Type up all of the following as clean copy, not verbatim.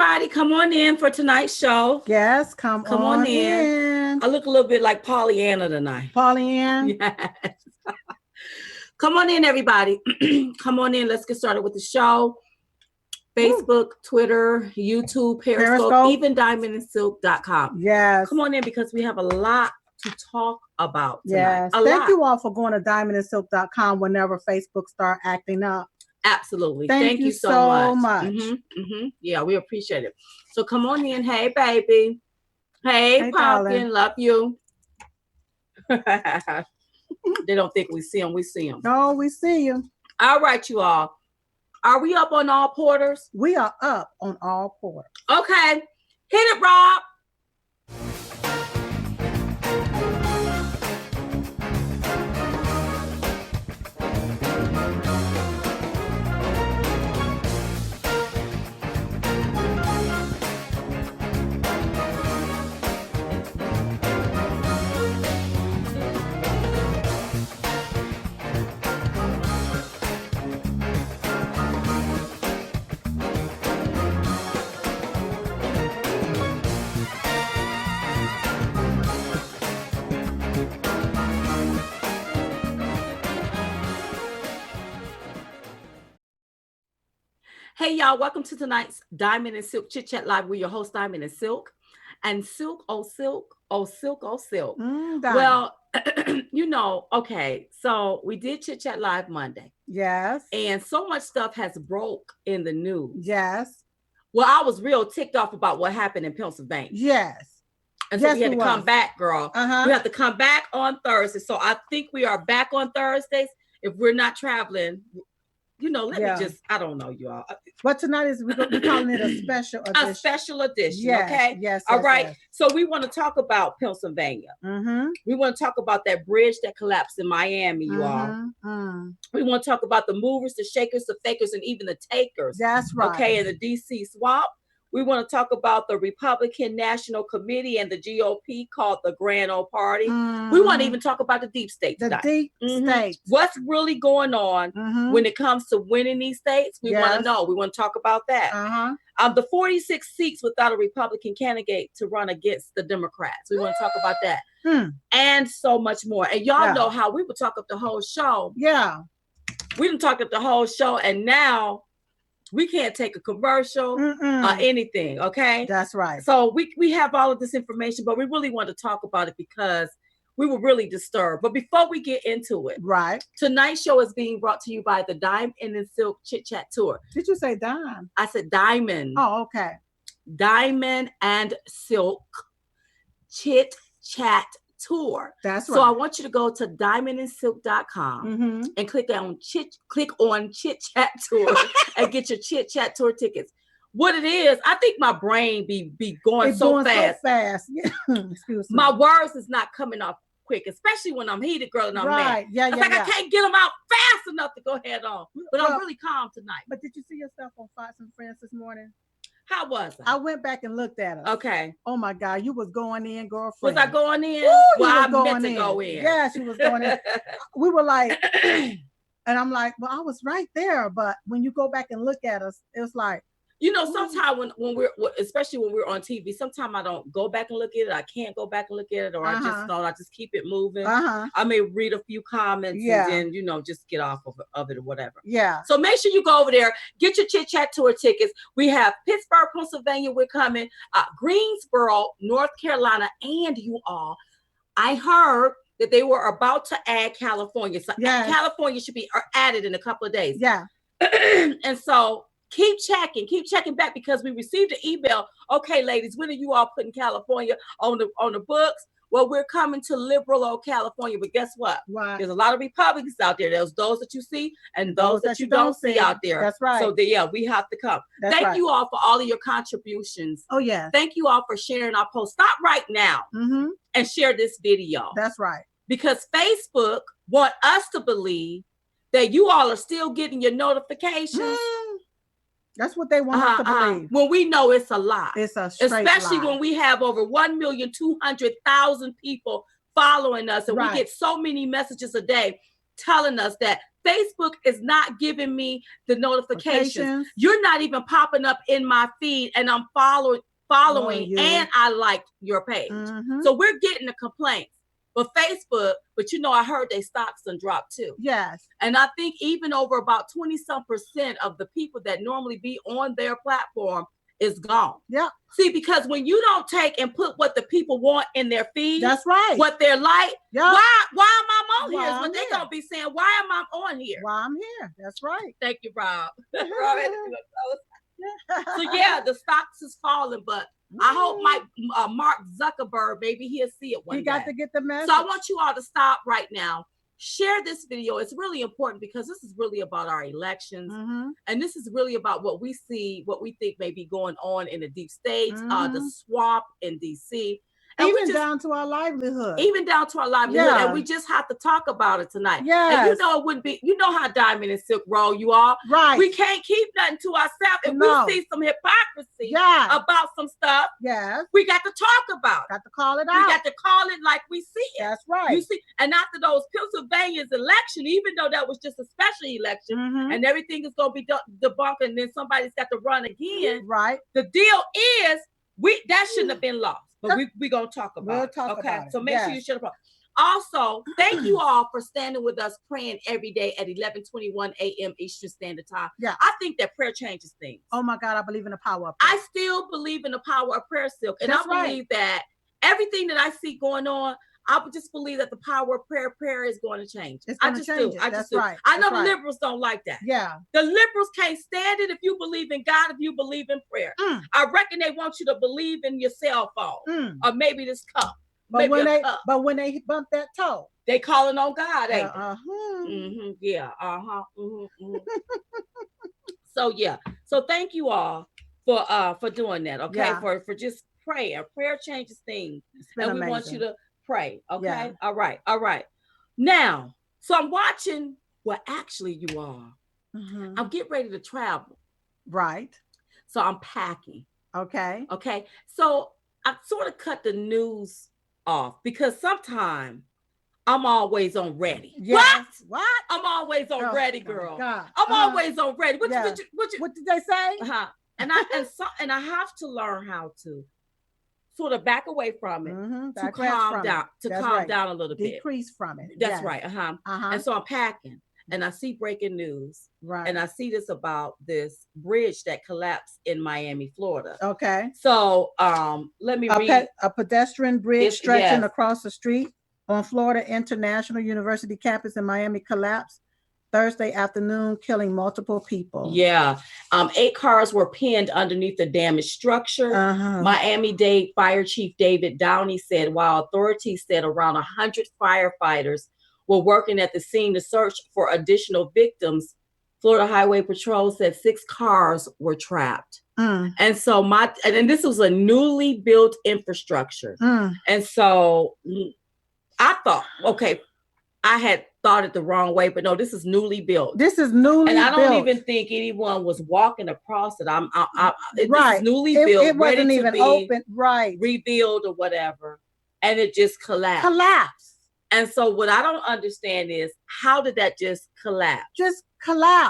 everybody, come on in for tonight's show. Yes, come on in. I look a little bit like Pollyanna tonight. Pollyanna? Yes. Come on in, everybody. Come on in. Let's get started with the show. Facebook, Twitter, YouTube, Periscope, even diamondandsilk.com. Yes. Come on in because we have a lot to talk about tonight. Yes. Thank you all for going to diamondandsilk.com whenever Facebook start acting up. Absolutely. Thank you so much. Yeah, we appreciate it. So come on in. Hey, baby. Hey, Pumpkin. Darling. Love you. They don't think we see them. We see them. No, we see you. All right, you all. Are we up on all porters? We are up on all porters. Okay. Hit it, Rob. Hey, y'all. Welcome to tonight's Diamond and Silk Chit Chat Live. We're your host, Diamond and Silk. And Silk, oh, Silk, oh, Silk, oh, Silk. Well, okay. So we did Chit Chat Live Monday. Yes. And so much stuff has broke in the news. Yes. Well, I was real ticked off about what happened in Pennsylvania. Yes. And so we had to come back, girl. We have to come back on Thursday. So I think we are back on Thursdays. If we're not traveling, me just, I don't know, you all. But tonight we're calling it a special edition. A special edition, yes, okay? Yes. All right. Yes. So we want to talk about Pennsylvania. We want to talk about that bridge that collapsed in Miami, you all. We want to talk about the movers, the shakers, the fakers, and even the takers. That's right. Okay, in the D.C. swamp. We want to talk about the Republican National Committee and the GOP called the Grand Old Party. We want to even talk about the deep state tonight. The deep state. What's really going on when it comes to winning these states? We want to know. We want to talk about that. The 46 seats without a Republican candidate to run against the Democrats. We want to talk about that. And so much more. And y'all know how we would talk up the whole show. Yeah. We didn't talk up the whole show, and now we can't take a commercial or anything, okay? That's right. So we have all of this information, but we really want to talk about it because we were really disturbed. But before we get into it, right? Tonight's show is being brought to you by the Diamond and Silk Chit Chat Tour. Did you say dime? I said diamond. Oh, okay. Diamond and Silk Chit Chat Tour. That's right. So I want you to go to diamondandsilk.com and click on Chit Chat Tour and get your Chit Chat Tour tickets. What it is, I think my brain be going so fast. Yeah. Excuse me. My words is not coming off quick, especially when I'm heated, girl, and I'm mad. Yeah. I can't get them out fast enough to go head on. But I'm really calm tonight. But did you see yourself on Fox and Friends this morning? How was I? I went back and looked at it. Okay. Oh my God, you was going in, girlfriend. Was I going in? Ooh, well, I meant to go in. Yeah, she was going in. We were like, and I'm like, well, I was right there. But when you go back and look at us, it was like, sometimes when we're, especially when we're on TV, sometimes I don't go back and look at it. I can't go back and look at it, or I just keep it moving. I may read a few comments and then, just get off of it or whatever. Yeah. So make sure you go over there, get your Chit Chat Tour tickets. We have Pittsburgh, Pennsylvania, we're coming, Greensboro, North Carolina, and you all. I heard that they were about to add California. So California should be added in a couple of days. Yeah. And so keep checking back because we received an email. Okay, ladies, when are you all putting California on the books? Well, we're coming to liberal old California, but guess what? Right. There's a lot of Republicans out there. There's those that you see and those that you don't see out there. That's right. So we have to come. Thank you all for all of your contributions. Oh, yeah. Thank you all for sharing our post. Stop right now and share this video. That's right. Because Facebook want us to believe that you all are still getting your notifications. That's what they want us to believe. When we know it's a lie. It's a straight Especially lie. when we have over 1,200,000 people following us, and we get so many messages a day telling us that Facebook is not giving me the notifications. You're not even popping up in my feed, and I'm following and I liked your page. So we're getting the complaints. But Facebook, but I heard they stocks done dropped too. Yes. And I think even over about 20-some% of the people that normally be on their platform is gone. Yeah. See, because when you don't take and put what the people want in their feed, that's right. What they're like, yep. why am I on here? Is what they're gonna be saying. Why am I on here? Why I'm here. That's right. Thank you, Rob. So yeah, the stocks is falling, but I hope Mark Zuckerberg, maybe he'll see it one day. He got to get the message. So I want you all to stop right now. Share this video. It's really important because this is really about our elections. And this is really about what we see, what we think may be going on in the deep states, the swamp in DC. And even down to our livelihood. Yeah. And we just have to talk about it tonight. Yes. And it wouldn't be, how Diamond and Silk roll you are. Right. We can't keep nothing to ourselves. If we see some hypocrisy about some stuff, we got to talk about it. Got to call it out. We got to call it like we see it. That's right. You see, and after those Pennsylvania's election, even though that was just a special election and everything is going to be debunked and then somebody's got to run again. Right. The deal is that shouldn't have been lost. But we're going to talk about it. About it. So make sure you shut up. Also, thank you all for standing with us praying every day at 11:21 a.m. Eastern Standard Time. Yeah. I think that prayer changes things. Oh, my God. I believe in the power of prayer. I still believe in the power of prayer, Silk. And I believe that everything that I see going on, I would just believe that the power of prayer is going to change. I just do. I know the liberals don't like that. Yeah. The liberals can't stand it if you believe in God, if you believe in prayer. I reckon they want you to believe in your cell phone or maybe this cup. But when they bump that toe, they calling on God, ain't they? Yeah. So yeah. So thank you all for doing that. Okay. Yeah. For just prayer. Prayer changes things. And amazing. We want you to pray. Okay. Yeah. All right. Now, so I'm watching. Well, actually, you are. I'm getting ready to travel. Right. So I'm packing. Okay. So I sort of cut the news off because sometimes I'm always on ready. Yes. What? I'm always on ready, girl. God. I'm always on ready. What did they say? And I have to learn how to sort of back away from it to calm down a little bit. Decrease from it. That's right. And so I'm packing and I see breaking news. Right. And I see this about this bridge that collapsed in Miami, Florida. Okay. So let me read. A pedestrian bridge stretching across the street on Florida International University campus in Miami collapsed Thursday afternoon, killing multiple people. Yeah. 8 cars were pinned underneath the damaged structure. Miami-Dade Fire Chief David Downey said while authorities said around 100 firefighters were working at the scene to search for additional victims, Florida Highway Patrol said 6 cars were trapped. And so and this was a newly built infrastructure. And so I thought, okay, I had thought it the wrong way, but no, this is newly built. And I don't even think anyone was walking across it. This is newly built. It wasn't even open, right? Rebuild or whatever, and it just collapsed. And so what I don't understand is how did that just collapse?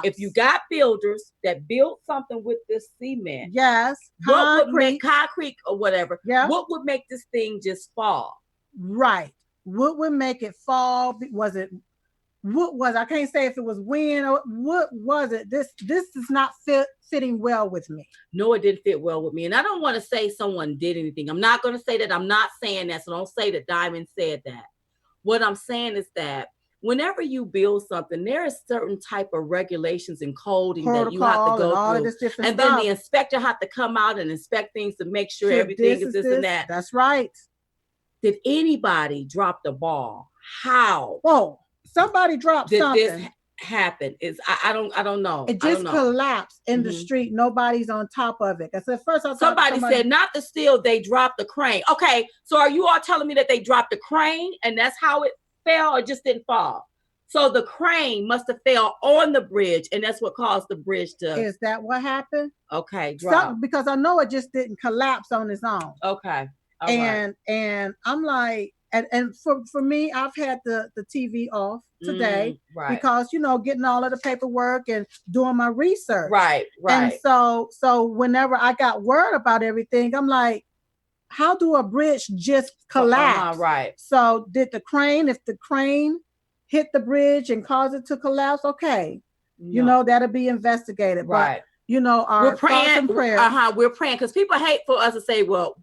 If you got builders that built something with this cement, yes, what would make concrete or whatever? Yeah, what would make this thing just fall? Right. What would make it fall? I can't say if it was wind or what was it? This is not fitting well with me. No, it didn't fit well with me. And I don't want to say someone did anything. I'm not going to say that. I'm not saying that. So don't say that Diamond said that. What I'm saying is that whenever you build something, there is certain type of regulations and coding that you have to go through. And then the inspector have to come out and inspect things to make sure everything is this and that. That's right. Did anybody drop the ball? How? Whoa, somebody dropped something. Did this happen? I don't know. It just collapsed in the street. Nobody's on top of it. Because at first somebody said not the steel, they dropped the crane. Okay, so are you all telling me that they dropped the crane and that's how it fell or just didn't fall? So the crane must have fell on the bridge and that's what caused the bridge to... Is that what happened? Okay, drop. Because I know it just didn't collapse on its own. Okay. And I'm like, And for me, I've had the TV off today because, getting all of the paperwork and doing my research. Right. And so whenever I got word about everything, I'm like, how do a bridge just collapse? Right. So if the crane hit the bridge and caused it to collapse, okay. That'll be investigated. Right. But, our thoughts and prayers. We're praying because people hate for us to say, well,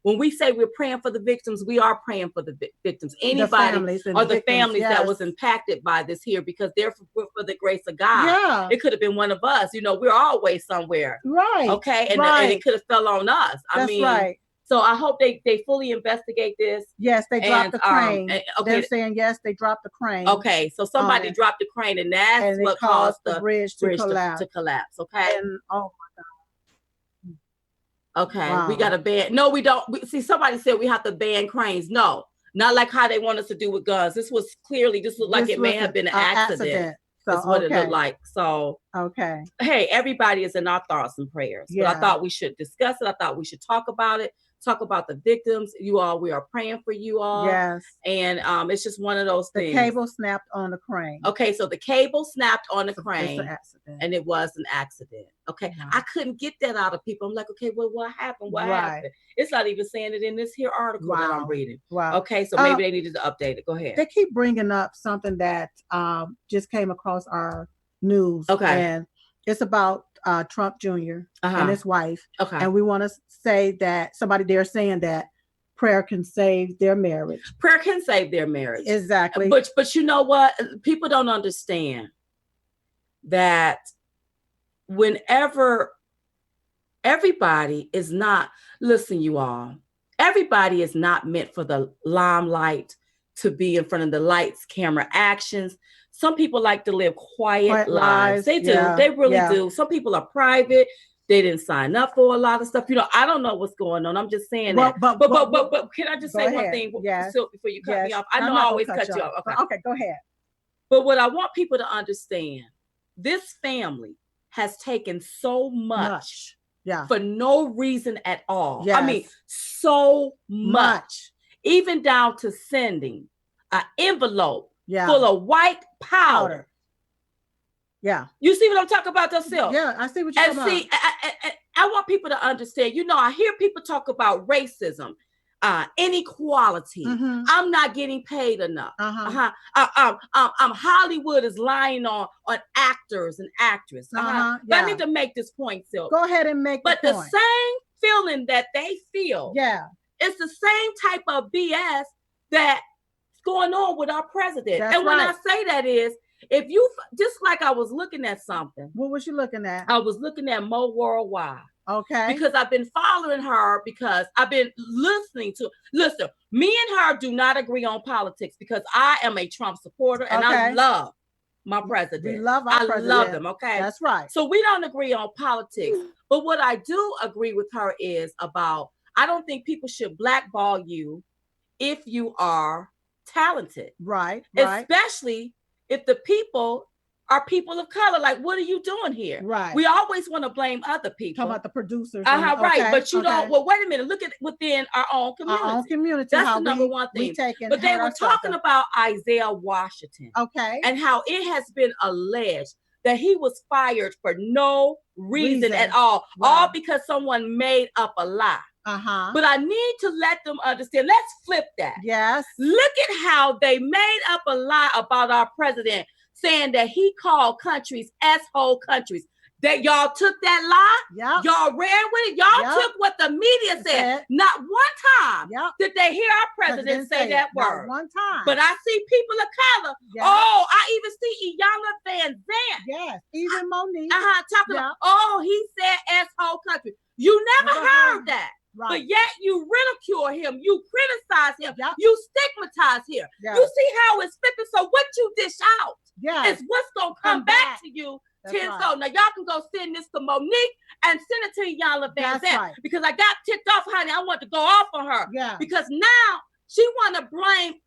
when we say we're praying for the victims, we are praying for the victims. Anybody the families that was impacted by this here, because they're for the grace of God. Yeah. It could have been one of us. We're always somewhere. Right. Okay. And it could have fell on us. That's right. So I hope they fully investigate this. Yes, they dropped the crane. They're saying yes, they dropped the crane. Okay, so somebody dropped the crane, and that's what caused the bridge to collapse. Okay. And oh my God. Okay, wow. We got to ban. No, we don't. See, somebody said we have to ban cranes. No, not like how they want us to do with guns. This looked like it may have been an accident. That's what it looked like. So, okay. Hey, everybody is in our thoughts and prayers. Yeah. But I thought we should discuss it. I thought we should talk about it. Talk about the victims. You all, we are praying for you all. Yes. And it's just one of those things. The cable snapped on the crane. Okay, so the cable snapped on the crane. It's an accident. And it was an accident. Okay. Yeah. I couldn't get that out of people. I'm like, okay, well, what happened? What happened? It's not even saying it in this here article that I'm reading. Wow. Okay, so maybe they needed to update it. Go ahead. They keep bringing up something that just came across our news. Okay. And it's about Trump Jr. And his wife. Okay. And we want to say that somebody there saying that prayer can save their marriage. Prayer can save their marriage. Exactly. But you know what? People don't understand that whenever everybody is not, listen, you all, everybody is not meant for the limelight, to be in front of the lights, camera, actions. Some people like to live quiet lives. They do. Yeah. They really do. Some people are private. They didn't sign up for a lot of stuff. I don't know what's going on. I'm just saying that. But can I just say one thing before you cut me off? I know I always cut you off. Okay, go ahead. But what I want people to understand, this family has taken so much for no reason at all. Yes. I mean, so much. Even down to sending an envelope full of white powder. Yeah. You see what I'm talking about yourself? Yeah, I see what you're talking about. See, I want people to understand, I hear people talk about racism, inequality. Mm-hmm. I'm not getting paid enough. Hollywood is lying on actors and actresses. But I need to make this point, Silk. Go ahead and make the point. But the same feeling that they feel. Yeah. It's the same type of BS that's going on with our president. That's and when I say that is, if you, just like I was looking at something. What was you looking at? I was looking at Mo Worldwide. Okay. Because I've been following her, because I've been listening, me and her do not agree on politics, because I am a Trump supporter and I love my president. We love our president. I love him, okay? That's right. So we don't agree on politics. But what I do agree with her is about, I don't think people should blackball you if you are talented. Right. Especially if the people are people of color. Like, what are you doing here? Right. We always want to blame other people. Talk about the producers. Right. But you don't, well, wait a minute. Look at within our own community. Our own community. That's the number one thing. But they were talking about Isaiah Washington. Okay. And how it has been alleged that he was fired for no reason at all. Right. All because someone made up a lie. But I need to let them understand. Let's flip that. Yes. Look at how they made up a lie about our president, saying that he called countries asshole countries. That y'all took that lie. Yep. Y'all ran with it. Y'all took what the media said. Not one time did they hear our president say that word. Not one time. But I see people of color. Yep. Oh, I even see Iyanla Van Zandt. Yes. Even Monique. Talking about, oh, he said asshole country. You never heard that. Right. But yet you ridicule him, you criticize him, you stigmatize him. You see how it's flipping. So what you dish out is what's going to come back to you tenfold. Now y'all can go send this to Monique and send it to Iyanla Van Zandt, because I got ticked off, honey. I want to go off on her because now she want to bring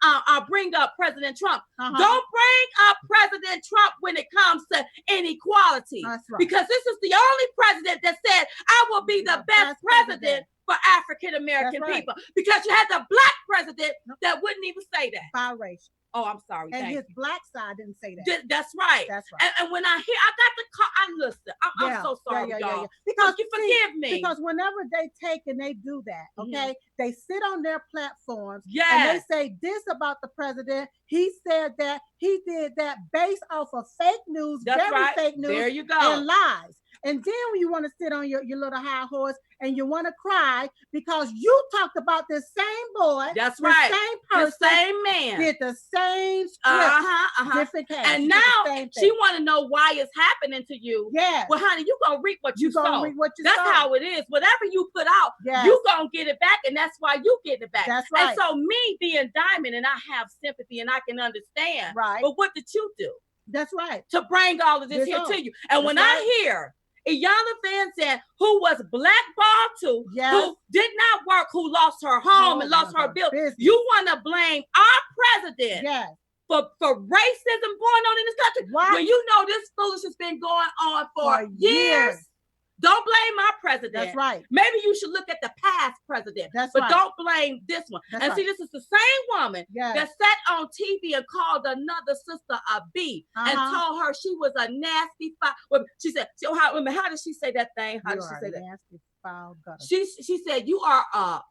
up President Trump. Don't bring up President Trump when it comes to inequality, because this is the only president that said, I will be the best president for African American people because you had the black president that wouldn't even say that. Biracial. Oh, I'm sorry. And his black side didn't say that. That's right. That's right. And when I hear, I got the call. Listen. I'm so sorry, y'all. Because you forgive me. Because whenever they take and they do that, okay, they sit on their platforms and they say this about the president. He said that, he did that based off of fake news, fake news. There you go. And lies. And then when you want to sit on your little high horse and you want to cry because you talked about this same boy, that's right, same person, the same man, did the same script, different cast. And now she want to know why it's happening to you. Yeah. Well, honey, you gonna reap what you sow. That's sow. how it is. Whatever you put out, you gonna get it back, and that's why you get it back. That's right. And so me being Diamond, and I have sympathy, and I can understand. Right. But what did you do? That's right. To bring all of this here to you. And when I hear Iyanla Vanzant, who was blackballed too, who did not work, who lost her home and lost her business. You want to blame our president for racism going on in this country? Why? When you know this foolishness has been going on for years. Don't blame my president. That's right. Maybe you should look at the past president. But don't blame this one. See, this is the same woman that sat on TV and called another sister a B and told her she was a nasty foul. She said, how did she say that thing? How did she say that? Nasty foul gutter. She said, you are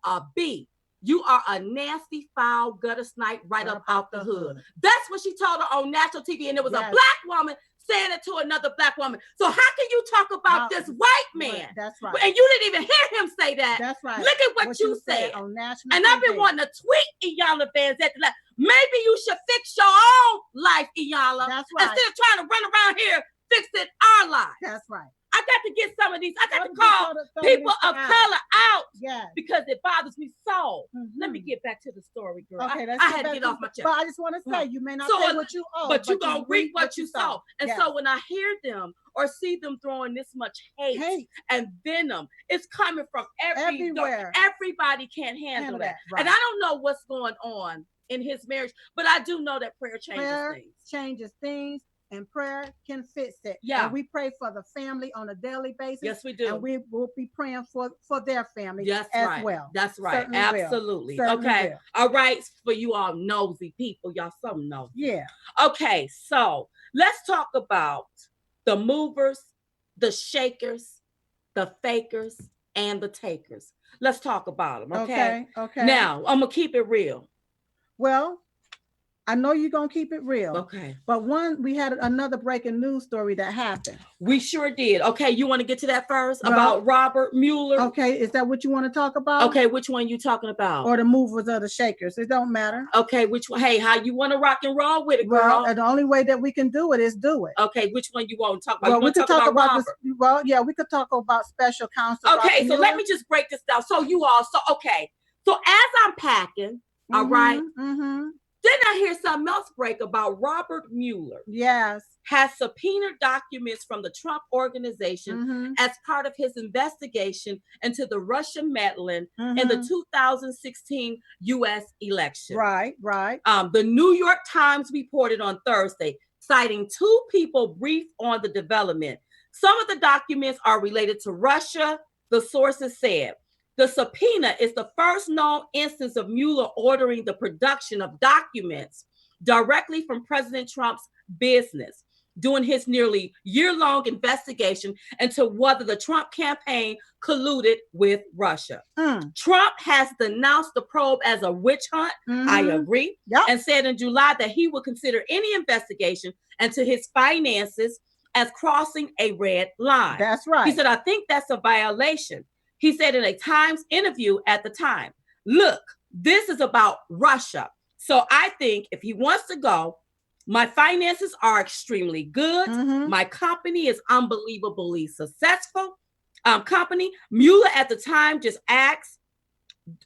a B. You are a nasty, foul gutter snipe right up out the hood. That's what she told her on national TV. And it was a black woman saying it to another black woman. So how can you talk about this white man? That's right. And you didn't even hear him say that. That's right. Look at what you said on national and TV. I've been wanting to tweet Iyanla Vanzant. Maybe you should fix your own life, Iyanla. That's right. Instead of trying to run around here fixing our lives. That's right. I got to get some of these. I got to call people of color out because it bothers me so. Let me get back to the story, girl. Okay, I had to get off my chest. But I just want to say, you may not say what you owe, but you're going to reap what you sow. And so when I hear them or see them throwing this much hate and venom, it's coming from everywhere. Everybody can't handle that. Right. And I don't know what's going on in his marriage, but I do know that prayer changes things. And prayer can fix it. Yeah. And we pray for the family on a daily basis. Yes, we do. And we will be praying for their family as well. That's right. Certainly absolutely. Certainly okay. Will. All right. For you all nosy people, y'all some nosy. Yeah. Okay. So let's talk about the movers, the shakers, the fakers, and the takers. Let's talk about them. Okay. Now, I'm going to keep it real. Well, I know you're going to keep it real. Okay. But we had another breaking news story that happened. We sure did. Okay. You want to get to that first? About Robert Mueller? Okay. Is that what you want to talk about? Okay. Which one you talking about? Or the movers or the shakers? It don't matter. Okay. Which one? Hey, how you want to rock and roll with it, girl? Well, the only way that we can do it is do it. Okay. Which one you want to talk about? Well, we could talk about this. Well, yeah, we could talk about special counsel. Okay. So let me just break this down. So okay. So as I'm packing, all right. Then I hear something else break about Robert Mueller. Yes. Has subpoenaed documents from the Trump organization as part of his investigation into the Russian meddling in the 2016 U.S. election. Right. The New York Times reported on Thursday, citing 2 people briefed on the development. Some of the documents are related to Russia, the sources said. The subpoena is the first known instance of Mueller ordering the production of documents directly from President Trump's business during his nearly year-long investigation into whether the Trump campaign colluded with Russia. Trump has denounced the probe as a witch hunt. I agree. And said in July that he would consider any investigation into his finances as crossing a red line. That's right. He said, I think that's a violation. He said in a Times interview at the time, look, this is about Russia. So I think if he wants to go, my finances are extremely good. My company is unbelievably successful. Company. Mueller at the time just asked,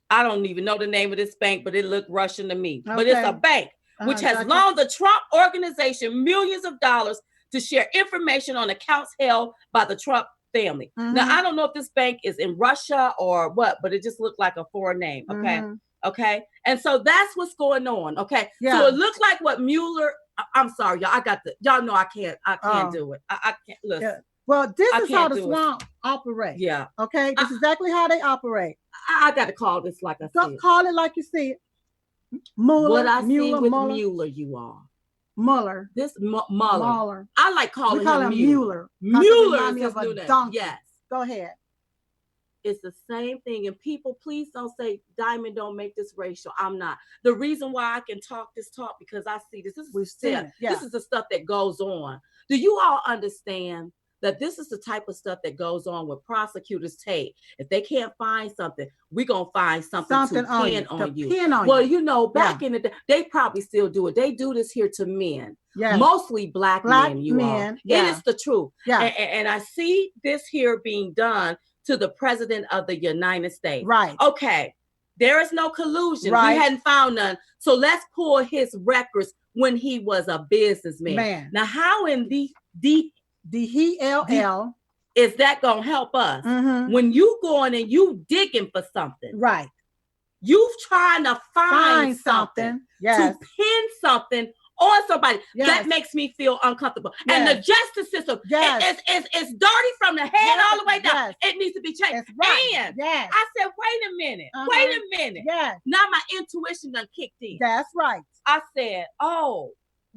I don't even know the name of this bank, but it looked Russian to me. But it's a bank which has loaned the Trump organization millions of dollars to share information on accounts held by the Trump family. Now, I don't know if this bank is in Russia or what, but it just looked like a foreign name. Okay. And so that's what's going on. Okay. So it looks like what Mueller, I'm sorry, y'all. Y'all know I can't do it. I can't listen. Well, this is how the swamp operates. Yeah. Okay. This is exactly how they operate. I got to call this like I said. Call it like you see it. Mueller, what I Mueller, see with Mueller. Mueller, you are. Mueller. This Mueller. I like calling him Mueller. Mueller is his new name. Donkey. Yes. Go ahead. It's the same thing. And people, please don't say Diamond don't make this racial. I'm not. The reason why I can talk this talk because I see this. This is the stuff that goes on. Do you all understand that this is the type of stuff that goes on with prosecutors take? If they can't find something, we're going to find something to pin on you. Well, you know, back in the day, they probably still do it. They do this here to men. Yes. Mostly black men, you all. Yeah. It is the truth. Yeah. And I see this here being done to the president of the United States. Right. Okay. There is no collusion. Right. We hadn't found none. So let's pull his records when he was a businessman. Now, how in the DHELL is that going to help us? Mm-hmm. When you going and you digging for something. Right. You trying to find something to pin something on somebody. Yes. That makes me feel uncomfortable. Yes. And the justice system is dirty from the head all the way down. Yes. It needs to be changed. Right. And I said, wait a minute. Wait a minute. Yes. Now my intuition done kicked in. That's right. I said, oh,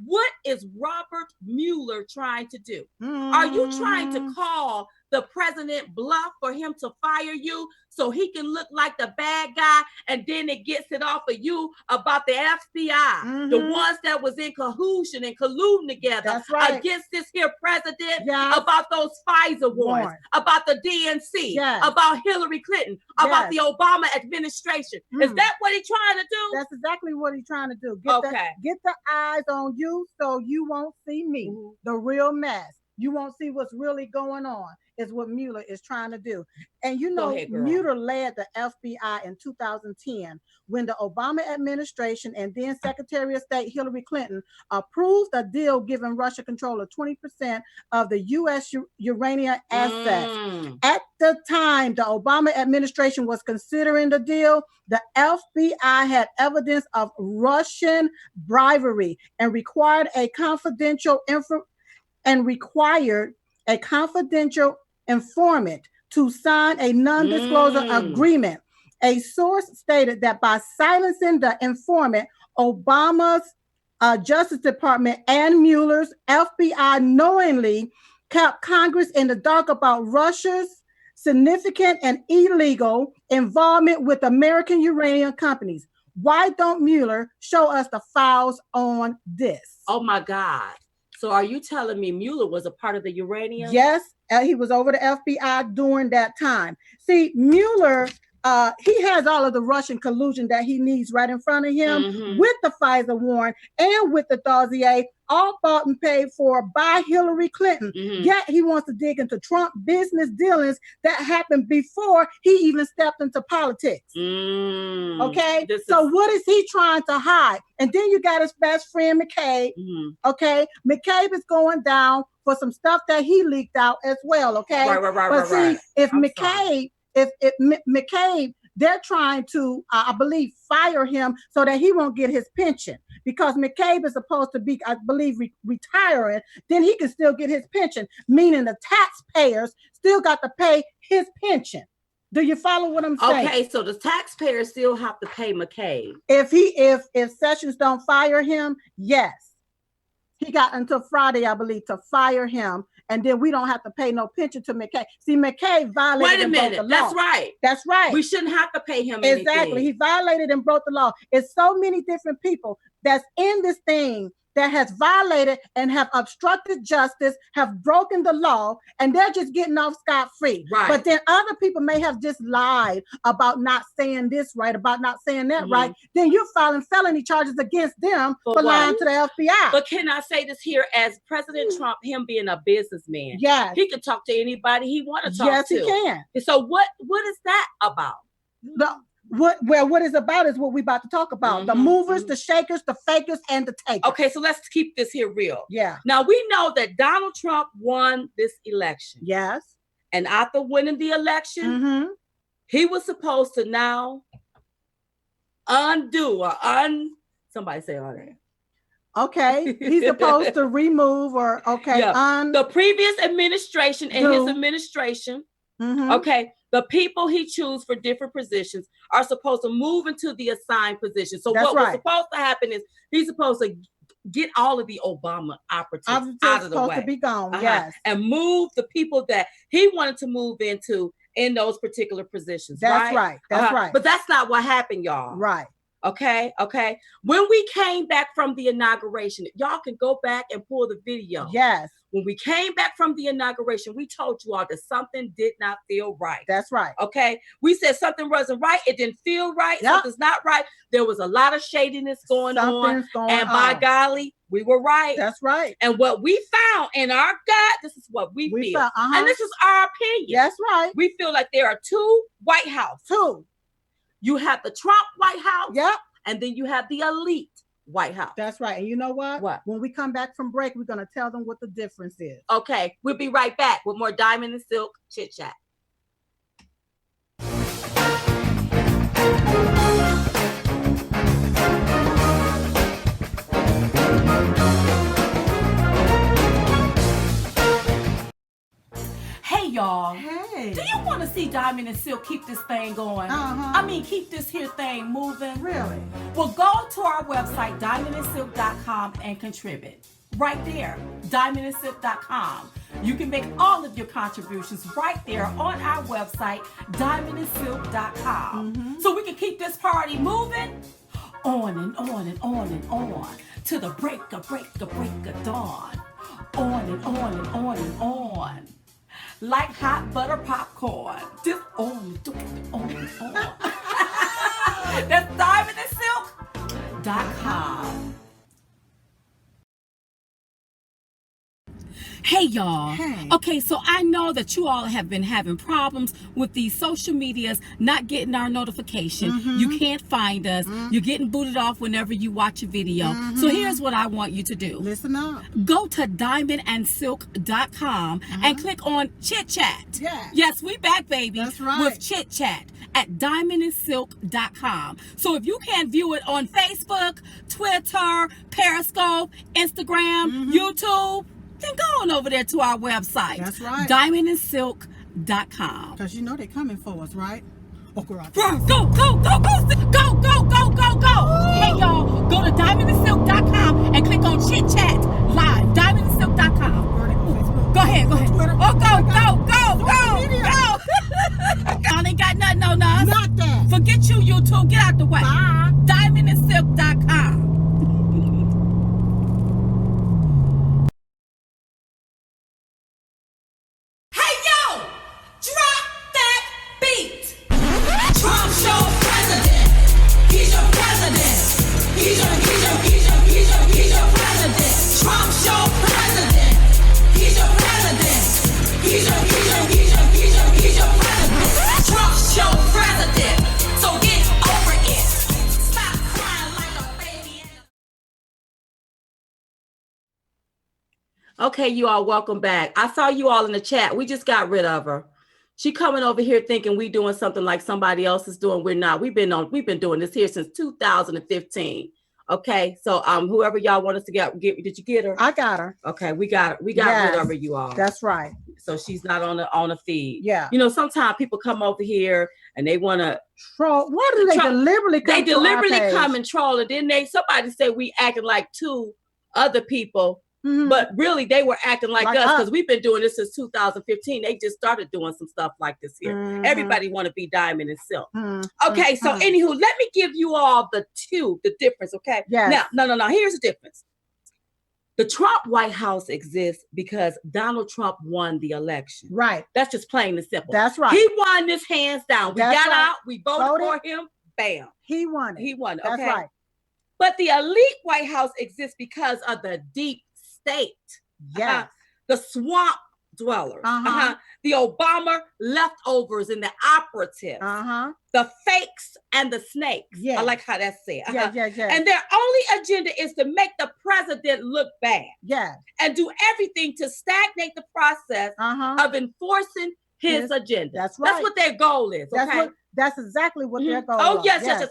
what is Robert Mueller trying to do? Are you trying to call the president bluff for him to fire you so he can look like the bad guy, and then it gets it off of you about the FBI, the ones that was in cahoots and colluding together against this here president, about those FISA warrants, about the DNC, about Hillary Clinton, about the Obama administration. Is that what he's trying to do? That's exactly what he's trying to do. Get the eyes on you so you won't see me, the real mess. You won't see what's really going on, is what Mueller is trying to do. And you know, Mueller led the FBI in 2010 when the Obama administration and then Secretary of State Hillary Clinton approved a deal giving Russia control of 20% of the U.S. uranium assets. At the time the Obama administration was considering the deal, the FBI had evidence of Russian bribery and required a confidential informant to sign a non-disclosure agreement. A source stated that by silencing the informant, Obama's Justice Department and Mueller's FBI knowingly kept Congress in the dark about Russia's significant and illegal involvement with American uranium companies. Why don't Mueller show us the files on this? Oh my God. So are you telling me Mueller was a part of the uranium? Yes, he was over the FBI during that time. See, Mueller, he has all of the Russian collusion that he needs right in front of him with the FISA warrant and with the dossier, all bought and paid for by Hillary Clinton. Yet he wants to dig into Trump business dealings that happened before he even stepped into politics. Okay, so what is he trying to hide? And then you got his best friend McCabe. Okay, McCabe is going down for some stuff that he leaked out as well. Okay, but see, if McCabe, they're trying to, I believe, fire him so that he won't get his pension, because McCabe is supposed to be, I believe, retiring. Then he can still get his pension, meaning the taxpayers still got to pay his pension. Do you follow what I'm saying? Okay, so the taxpayers still have to pay McCabe. If Sessions don't fire him, yes. He got until Friday, I believe, to fire him, and then we don't have to pay no pension to McCabe. See, McCabe violated and broke the law. That's right. That's right. We shouldn't have to pay him anything. Exactly. He violated and broke the law. It's so many different people that's in this thing that has violated and have obstructed justice, have broken the law, and they're just getting off scot-free. Right. But then other people may have just lied about not saying this right, about not saying that right. Then you're filing felony charges against them for lying to the FBI. But can I say this here, as President Trump, him being a businessman, he can talk to anybody he want to talk to. Yes, he can. And so what is that about? What it's about is what we're about to talk about. The movers, the shakers, the fakers, and the takers. Okay, so let's keep this here real. Yeah. Now, we know that Donald Trump won this election. Yes. And after winning the election, he was supposed to now undo or somebody say all that. Okay, he's supposed to remove or the previous administration and his administration Okay, the people he chooses for different positions are supposed to move into the assigned position. So what was supposed to happen is he's supposed to get all of the Obama operatives out of the way. Supposed to be gone, yes. And move the people that he wanted to move into in those particular positions. That's right. That's right. But that's not what happened, y'all. Right. Okay. When we came back from the inauguration, y'all can go back and pull the video. Yes. When we came back from the inauguration, we told you all that something did not feel right. That's right. Okay. We said something wasn't right. It didn't feel right. Yep. Something's not right. There was a lot of shadiness going on. And by golly, we were right. That's right. And what we found in our gut, this is what we feel. Found, and this is our opinion. That's right. We feel like there are two White House. Two. You have the Trump White House. Yep. And then you have the elite White House. That's right. And you know what? What? When we come back from break, we're going to tell them what the difference is. Okay. We'll be right back with more Diamond and Silk Chit Chat. Hey, y'all. Hey. Do you want to see Diamond and Silk keep this thing going? I mean, keep this here thing moving? Really? Well, go to our website, diamondandsilk.com, and contribute. Right there, diamondandsilk.com. You can make all of your contributions right there on our website, diamondandsilk.com. So we can keep this party moving on and on and on and on to the break of dawn. On and on and on and on. Like hot butter popcorn. Just on and on and on. That's diamondandsilk.com. Hey, y'all. Hey. Okay, so I know that you all have been having problems with these social medias not getting our notification. You can't find us. You're getting booted off whenever you watch a video. So here's what I want you to do. Listen up. Go to diamondandsilk.com and click on Chit Chat. Yeah. Yes, we back, baby. That's right. With Chit Chat at diamondandsilk.com. So if you can't view it on Facebook, Twitter, Periscope, Instagram, YouTube, then go on over there to our website. That's right. diamondandsilk.com. Because you know they're coming for us, right? Go. Hey, y'all, go to diamondandsilk.com and click on Chit Chat Live. Diamondandsilk.com. Go ahead. Twitter. Oh, go. Y'all ain't got nothing on us. Not that. Forget you, YouTube. Get out the way. Bye. Diamondandsilk.com. Okay, you all, welcome back. I saw you all in the chat. We just got rid of her. She coming over here thinking we doing something like somebody else is doing. We're not. We've been doing this here since 2015. Okay, so whoever y'all want us to get, did you get her? I got her. Okay, we got rid of her, you all. That's right. So she's not on the feed. Yeah. You know, sometimes people come over here and they want to troll. What do they deliberately come? They deliberately come and troll, and then somebody say we acting like two other people. But really, they were acting like us because we've been doing this since 2015. They just started doing some stuff like this here. Everybody want to be Diamond and Silk. Okay, so anywho, let me give you all the difference, okay? Yeah. Now, no. Here's the difference. The Trump White House exists because Donald Trump won the election. Right. That's just plain and simple. That's right. He won this hands down. We got out. We voted for him. Bam. He won it. He won it. That's okay? right. But the elite White House exists because of the deep state, the swamp dwellers, the Obama leftovers and the operatives, the fakes and the snakes. I like how that's said. And their only agenda is to make the president look bad. And do everything to stagnate the process of enforcing his agenda. That's right. That's what their goal is. Okay. That's exactly what their goal is. Oh, yes.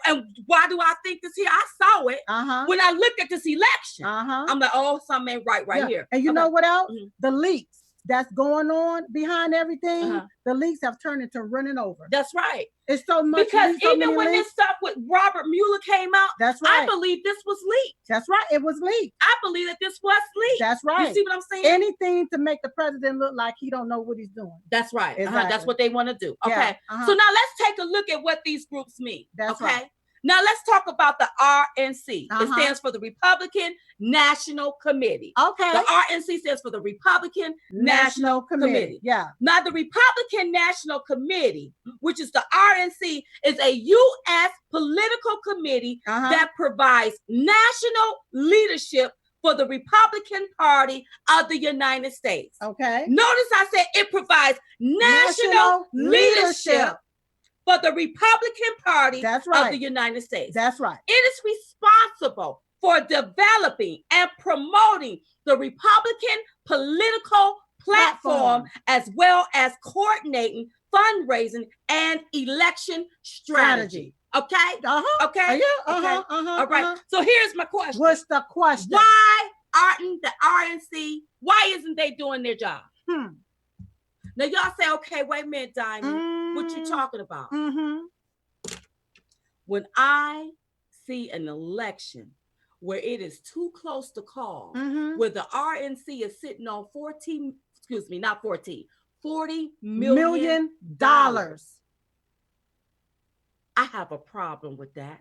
And why do I think this here? I saw it when I looked at this election. I'm like, oh, something ain't right here. And you know what else? The leaks. that's going on behind everything, the leaks have turned into running over. That's right. It's so much. Because even when this stuff with Robert Mueller came out, that's right. I believe this was leaked. That's right. It was leaked. I believe that this was leaked. That's right. You see what I'm saying? Anything to make the president look like he don't know what he's doing. That's right. Exactly. That's what they want to do. Okay. Yeah. So now let's take a look at what these groups mean. That's right. Now let's talk about the RNC. It stands for the Republican National Committee. Okay. The RNC stands for the Republican National Committee. Yeah. Now the Republican National Committee, which is the RNC, is a U.S. political committee that provides national leadership for the Republican Party of the United States. Okay. Notice I said it provides national leadership for the Republican Party of the United States. That's right. It is responsible for developing and promoting the Republican political platform as well as coordinating fundraising and election strategy. Okay? Okay? All right. So here's my question. What's the question? Why aren't the RNC, why isn't they doing their job? Now y'all say, okay, wait a minute, Diamond. What you talking about? When I see an election where it is too close to call, where the RNC is sitting on $40 million. I have a problem with that.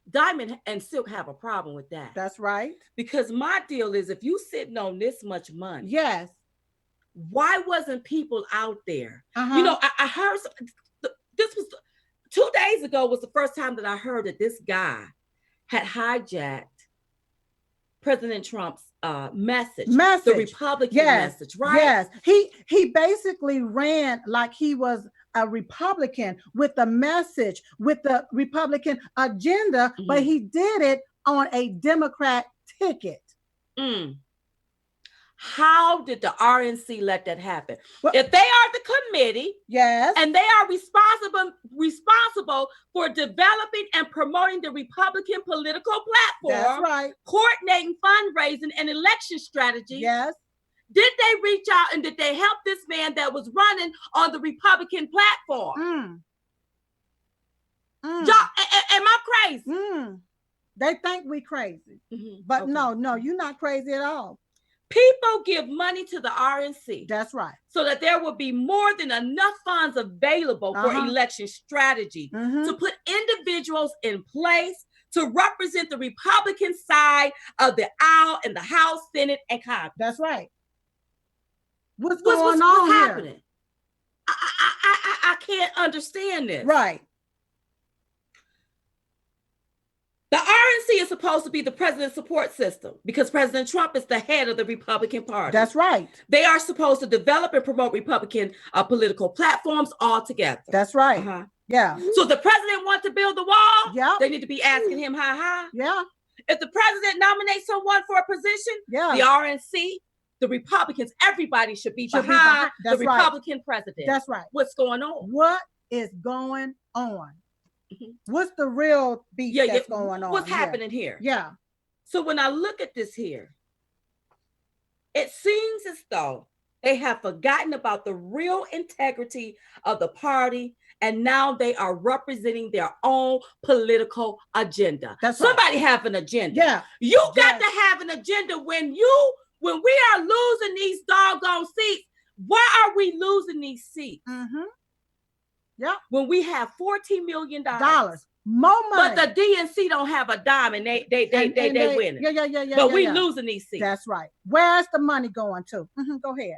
Diamond and Silk have a problem with that. That's right. Because my deal is, if you sitting on this much money, yes, why wasn't people out there? You know, I heard this was 2 days ago was the first time that I heard that this guy had hijacked President Trump's message, the Republican message, right? Yes, he basically ran like he was a Republican with a message, with the Republican agenda, but he did it on a Democrat ticket. How did the RNC let that happen? Well, if they are the committee, yes, and they are responsible for developing and promoting the Republican political platform, that's right, coordinating fundraising and election strategy, yes, did they reach out and did they help this man that was running on the Republican platform? Am I crazy? They think we crazy, but no, you're not crazy at all. People give money to the RNC. That's right. So that there will be more than enough funds available for election strategy to put individuals in place to represent the Republican side of the aisle in the House, Senate, and Congress. That's right. What's going on here? Happening? I can't understand this. Right. The RNC is supposed to be the president's support system because President Trump is the head of the Republican Party. That's right. They are supposed to develop and promote Republican political platforms all together. That's right. Yeah. So the president wants to build the wall. Yeah. They need to be asking him how high. Yeah. If the president nominates someone for a position, the RNC, the Republicans, everybody should be behind the Republican president. That's right. What's going on? What is going on? What's the real beef that's going on? What's happening here? Yeah. So when I look at this here, it seems as though they have forgotten about the real integrity of the party, and now they are representing their own political agenda. That's Somebody have an agenda. Yeah. You got to have an agenda when we are losing these doggone seats. Why are we losing these seats? Yeah. When we have $14 million. More money. But the DNC don't have a dime and they winning. Yeah. But we losing these seats. That's right. Where's the money going to? Go ahead.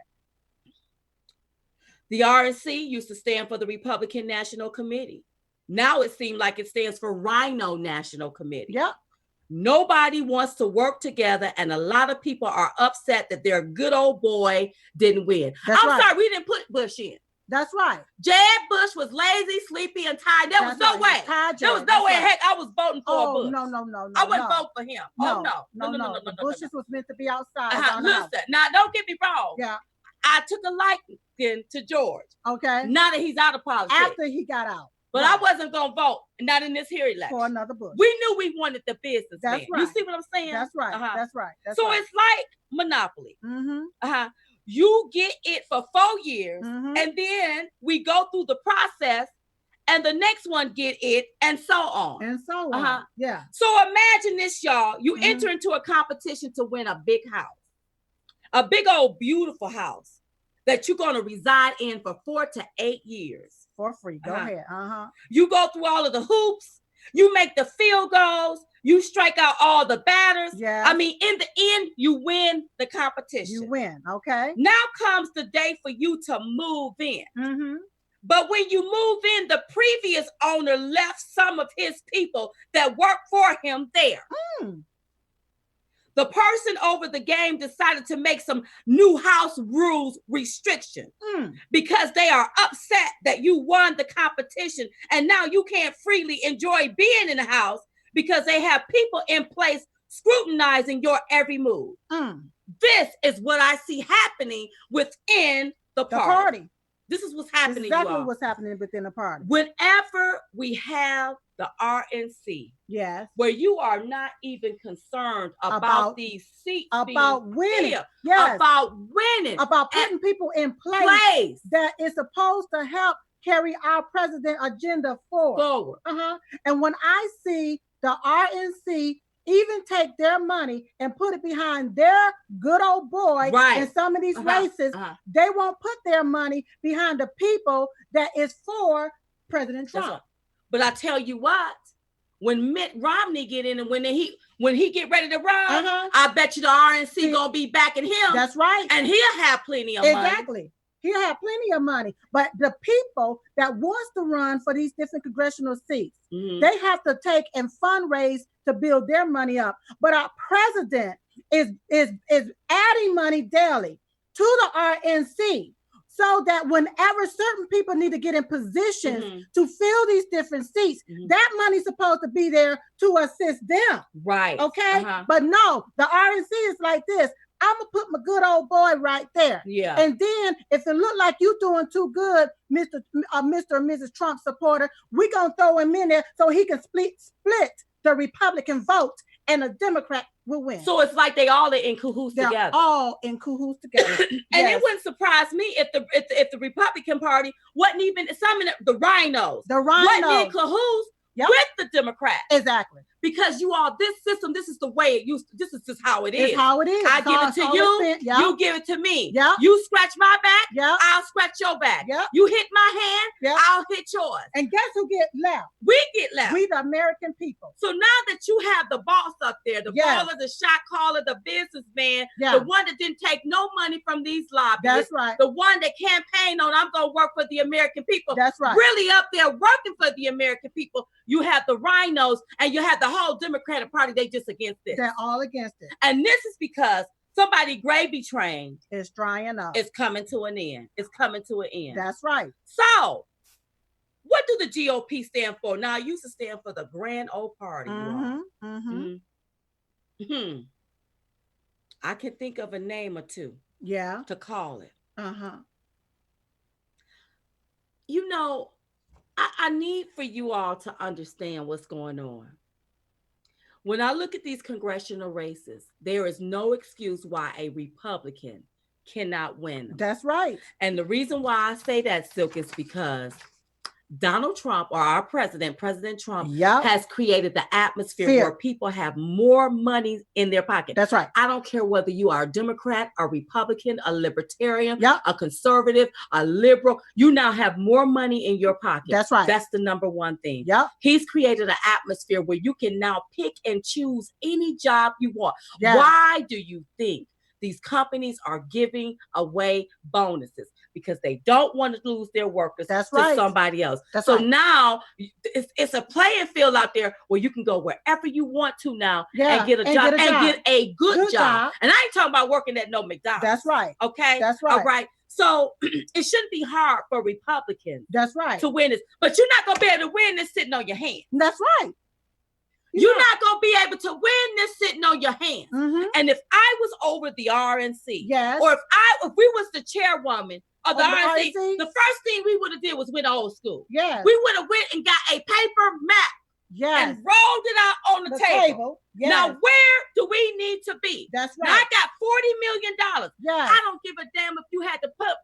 The RNC used to stand for the Republican National Committee. Now it seems like it stands for Rhino National Committee. Yep. Nobody wants to work together, and a lot of people are upset that their good old boy didn't win. I'm sorry, we didn't put Bush in. That's right. Jeb Bush was lazy, sleepy, and tired. There was no way. There was no way. Heck, I was voting for Bush. No. I wouldn't vote for him. No. The Bushes was meant to be outside. Listen, now don't get me wrong. Yeah. I took a liking to George. Okay. Now that he's out of politics. After he got out. But I wasn't going to vote. Not in this here election. For another Bush. We knew we wanted the business. That's right. You see what I'm saying? That's right. That's right. So it's like Monopoly. You get it for 4 years, and then we go through the process, and the next one get it, and so on. And so on. Yeah. So imagine this, y'all. You enter into a competition to win a big house. A big old beautiful house that you're going to reside in for 4 to 8 years. For free. Go ahead. You go through all of the hoops. You make the field goals. You strike out all the batters. Yeah. I mean, in the end, you win the competition. You win. Okay. Now comes the day for you to move in. But when you move in, the previous owner left some of his people that worked for him there. The person over the game decided to make some new house rules restriction because they are upset that you won the competition and now you can't freely enjoy being in the house because they have people in place scrutinizing your every move. This is what I see happening within the party. This is what's happening. Exactly what's happening within the party. Whenever we have the RNC, yes, where you are not even concerned about these seats, about winning, yes, about winning, about putting people in place that is supposed to help carry our president agenda forward. And when I see the RNC even take their money and put it behind their good old boy in some of these races, they won't put their money behind the people that is for President Trump. But I tell you what, when Mitt Romney get in and when he get ready to run, I bet you the RNC gonna be backing him. That's right. And he'll have plenty of money. Exactly. He'll have plenty of money. But the people that wants to run for these different congressional seats, they have to take and fundraise to build their money up. But our president is adding money daily to the RNC so that whenever certain people need to get in positions to fill these different seats, that money's supposed to be there to assist them. Right. Okay? But no, the RNC is like this. I'm gonna put my good old boy right there. Yeah. And then if it look like you doing too good, Mr. and Mrs. Trump supporter, we gonna throw him in there so he can split the Republican vote and a Democrat will win. So it's like they all are in cahoots together. They're all in cahoots together. And it wouldn't surprise me if the Republican Party wasn't even some of the Rhinos. The Rhinos wasn't in cahoots with the Democrats. Exactly. Because this system, this is the way it used to, this is just how it is. It's how it is. I give it to you, you give it to me. You scratch my back, I'll scratch your back. You hit my hand, I'll hit yours. And guess who get left? We get left. We the American people. So now that you have the boss up there, the baller, the shot caller, the businessman, the one that didn't take no money from these lobbyists. That's right. The one that campaigned on, I'm going to work for the American people. That's right. Really up there working for the American people. You have the Rhinos and you have the whole Democratic Party. They just against this. They're all against it. And this is because somebody gravy train is drying up. It's coming to an end. It's coming to an end. That's right. So what do the GOP stand for? Now, I used to stand for the Grand Old Party. I can think of a name or two. Yeah. To call it. You know, I need for you all to understand what's going on. When I look at these congressional races, there is no excuse why a Republican cannot win. That's right. And the reason why I say that, Silk, is because Donald Trump, or our president, President Trump, has created the atmosphere where people have more money in their pocket. That's right. I don't care whether you are a Democrat, a Republican, a Libertarian, a conservative, a liberal. You now have more money in your pocket. That's right. That's the number one thing. He's created an atmosphere where you can now pick and choose any job you want. Why do you think these companies are giving away bonuses? Because they don't want to lose their workers to somebody else. Now it's a playing field out there where you can go wherever you want to now and get a job and get a good job. And I ain't talking about working at no McDonald's. That's right. Okay. That's right. All right. So it shouldn't be hard for Republicans. That's right. To win this, but you're not gonna be able to win this sitting on your hands. That's right. You're not going to be able to win this sitting on your hands. And if I was over the RNC, or if we was the chairwoman of the RNC, the first thing we would have did was went old school. We would have went and got a paper map and rolled it out on the table. Yes. Now, where do we need to be? That's right. Now, I got $40 million. Yes. I don't give a damn if you had to pump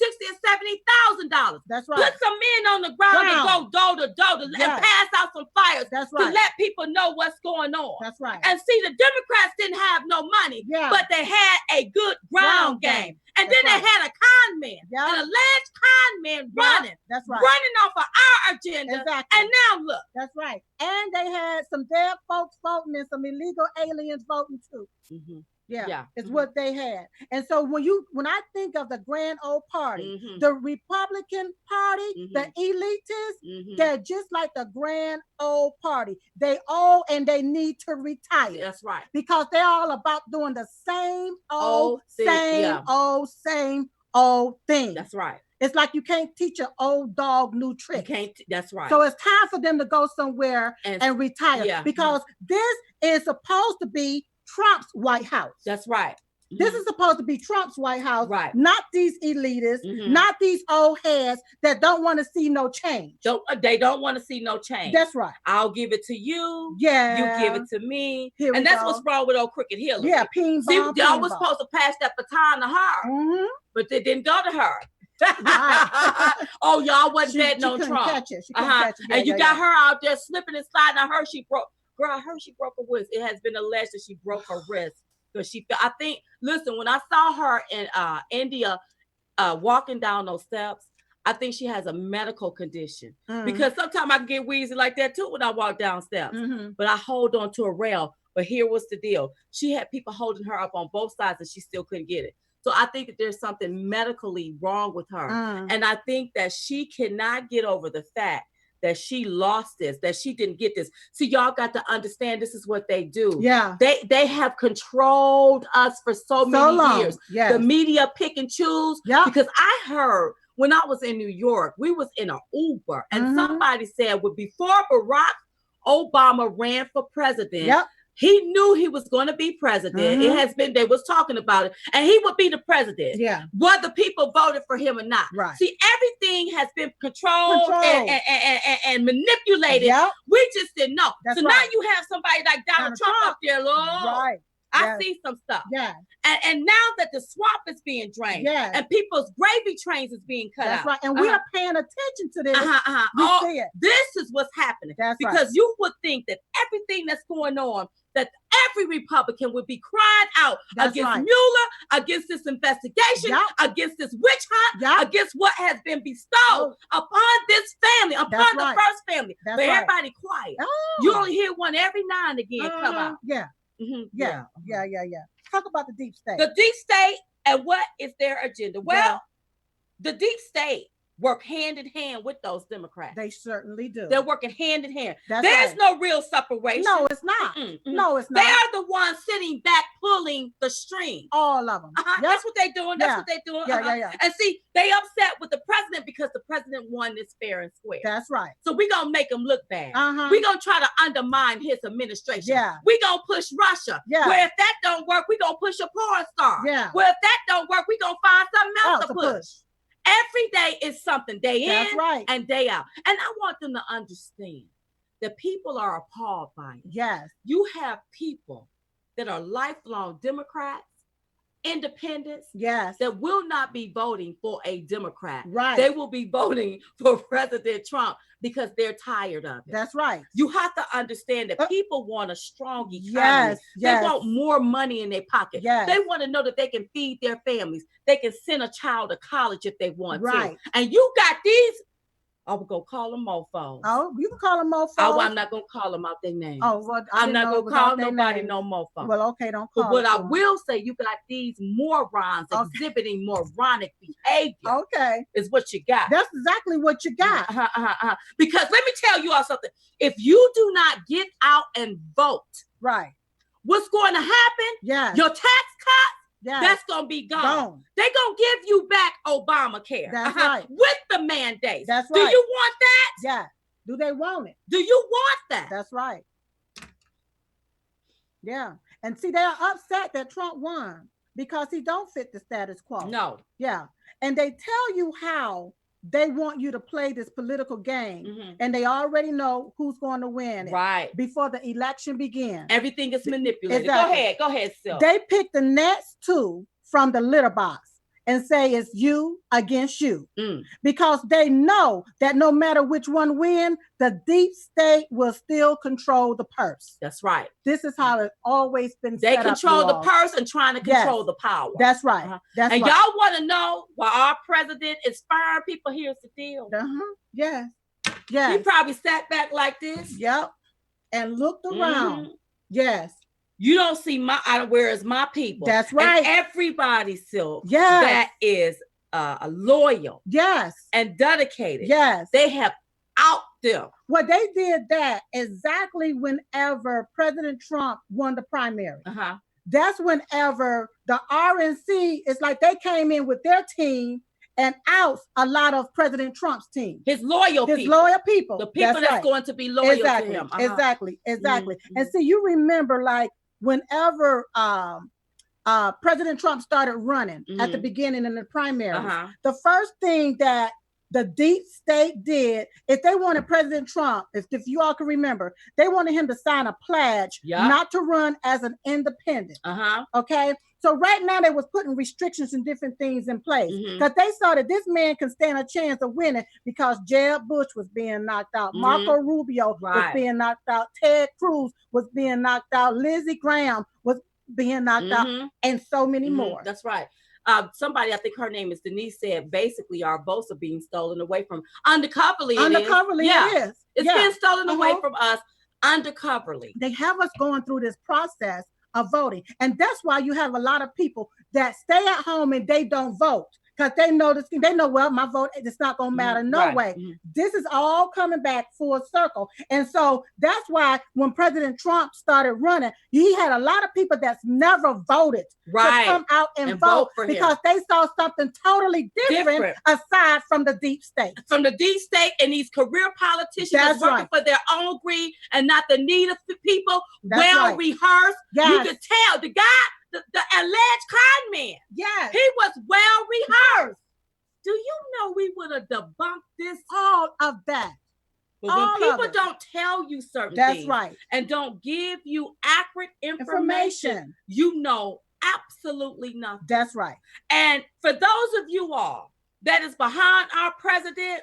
$60,000 or $70,000. That's right. Put some men on the ground to go door to door and pass out some flyers to let people know what's going on. That's right. And see, the Democrats didn't have no money, but they had a good ground game. And then they had a con man, an alleged con man running. That's right. Running off of our agenda. Exactly. And now look. That's right. And they had some dead folks voting and some illegal aliens voting too. Mm-hmm. Yeah, it's what they had. And so when I think of the grand old party, the Republican Party, the elitists, they're just like the grand old party. They owe and they need to retire. That's right. Because they're all about doing the same old thing. That's right. It's like you can't teach an old dog new tricks. You can't. That's right. So it's time for them to go somewhere and retire because this is supposed to be Trump's White House. That's right. This is supposed to be Trump's White House, right? Not these elitists, not these old heads that don't want to see no change. They don't want to see no change. That's right. I'll give it to you. Yeah. You give it to me. And that's what's wrong with old Crooked Hillary. Yeah, y'all was supposed to pass that baton to her, but they didn't go to her. Right. Oh, y'all wasn't betting on Trump. Catch it. She catch it. And you got her out there slipping and sliding. I heard she broke. Girl, I heard she broke her wrist. It has been alleged that she broke her wrist because I think. Listen, when I saw her in India walking down those steps, I think she has a medical condition because sometimes I can get wheezy like that too when I walk down steps. But I hold on to a rail. But here was the deal: she had people holding her up on both sides, and she still couldn't get it. So I think that there's something medically wrong with her, and I think that she cannot get over the fact that she lost this, that she didn't get this. See, y'all got to understand this is what they do. Yeah. They have controlled us for so many years. Yes. The media pick and choose. Yep. Because I heard when I was in New York, we was in an Uber and somebody said, well, before Barack Obama ran for president, he knew he was going to be president. It has been, they was talking about it, and he would be the president. Yeah. Whether people voted for him or not. Right. See, everything has been controlled. And manipulated. Yep. We just didn't know. That's so right. Now you have somebody like Donald Trump up there, Lord. Right. I see some stuff. Yeah. And now that the swamp is being drained, and people's gravy trains is being cut out. That's right. And we are paying attention to this. We see it. This is what's happening. That's because you would think that everything that's going on, that every Republican would be crying out against Mueller, against this investigation, against this witch hunt, against what has been bestowed upon this family, upon the first family. But everybody quiet. You only hear one every now and again come out. Yeah. Yeah. Talk about the deep state. The deep state and what is their agenda? Well, the deep state work hand in hand with those Democrats. They certainly do. They're working hand in hand. There's no real separation. No, it's not. No, it's not. They are the ones sitting back pulling the string. All of them. That's what they're doing. That's what they're doing. And see, they upset with the president because the president won this fair and square. That's right. So we're going to make him look bad. We're going to try to undermine his administration. Yeah. We're going to push Russia. Yeah. Where if that don't work, we're going to push a porn star. Yeah. Where if that don't work, we're going to find something else to push. Every day is something, day in and day out. And I want them to understand that people are appalled by it. Yes. You have people that are lifelong Democrats, independents, that will not be voting for a Democrat. Right. They will be voting for President Trump because they're tired of it. That's right. You have to understand that people want a strong economy. They want more money in their pocket. They want to know that they can feed their families. They can send a child to college if they want to. And you got these, I would go call them mofos. Oh, you can call them mofos. Oh, I'm not going to call them out their names. Oh, well, I'm not going to call nobody no mofo. Well, okay, don't call them. But what I will say, you got these morons exhibiting moronic behavior. Okay. Is what you got. That's exactly what you got. Because let me tell you all something. If you do not get out and vote, what's going to happen? Your tax cuts, that's going to be gone. They're going to give you back Obamacare. That's right. With the mandates. That's right. Do you want that? Yeah. Do they want it? Do you want that? That's right. Yeah. And see, they're upset that Trump won because he don't fit the status quo. No. Yeah. And they tell you how they want you to play this political game, and they already know who's going to win right before the election begins. Everything is manipulated. Exactly. Go ahead, Sil. They pick the next two from the litter box and say it's you against you, because they know that no matter which one wins, the deep state will still control the purse. That's right. This is how it's always been they set control up, the purse and trying to control the power. That's right. That's and right. Y'all want to know why our president is firing people? Here's the deal. Yes. Yes. He probably sat back like this. Yep. And looked around. Yes. You don't see where is my people? That's right. And everybody, Silk, that is loyal. Yes. And dedicated. Yes. They have out them. Well, they did that exactly whenever President Trump won the primary. That's whenever the RNC, it's like they came in with their team and out a lot of President Trump's team. His loyal people. The people that's going to be loyal to him. Exactly. And see, you remember, like, whenever President Trump started running at the beginning in the primary, the first thing that the deep state did, if they wanted President Trump, if you all can remember, they wanted him to sign a pledge not to run as an independent. Okay? So right now they was putting restrictions and different things in place because they saw that this man can stand a chance of winning because Jeb Bush was being knocked out. Marco Rubio was being knocked out. Ted Cruz was being knocked out. Lindsey Graham was being knocked out, and so many more. That's right. Somebody, I think her name is Denise, said basically our votes are being stolen away from undercoverly. It is. It's being stolen away from us undercoverly. They have us going through this process of voting, and that's why you have a lot of people that stay at home and they don't vote because they know this. They know, well, my vote, it's not going to matter way. This is all coming back full circle, and so that's why when President Trump started running, he had a lot of people that's never voted to come out and vote because they saw something totally different aside from the deep state. From the deep state and these career politicians that's working for their own greed and not the need of the people. Rehearsed. You could tell the guy. The alleged con man. Yes. He was well rehearsed. Do you know we would have debunked this? All of that. But when people don't tell you certain things and don't give you accurate information, you know absolutely nothing. That's right. And for those of you all that is behind our president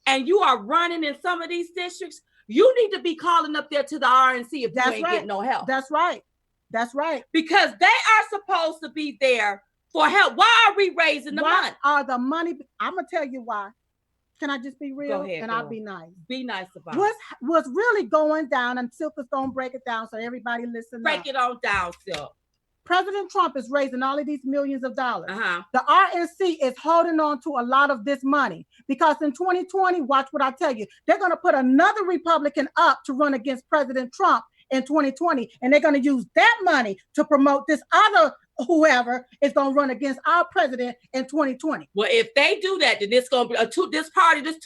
and you are running in some of these districts, you need to be calling up there to the RNC if you ain't getting no help. That's right. That's right. Because they are supposed to be there for help. Why are we raising the money? The money? I'm going to tell you why. Can I just be real? Go ahead, I'll be nice. Be nice about it. What's really going down, and Silk is going to break it down so everybody listen. Break it on down, Silk. President Trump is raising all of these millions of dollars. The RNC is holding on to a lot of this money because in 2020, watch what I tell you, they're going to put another Republican up to run against President Trump in 2020, and they're going to use that money to promote this other whoever is going to run against our president in 2020. Well, if they do that, then it's going to be this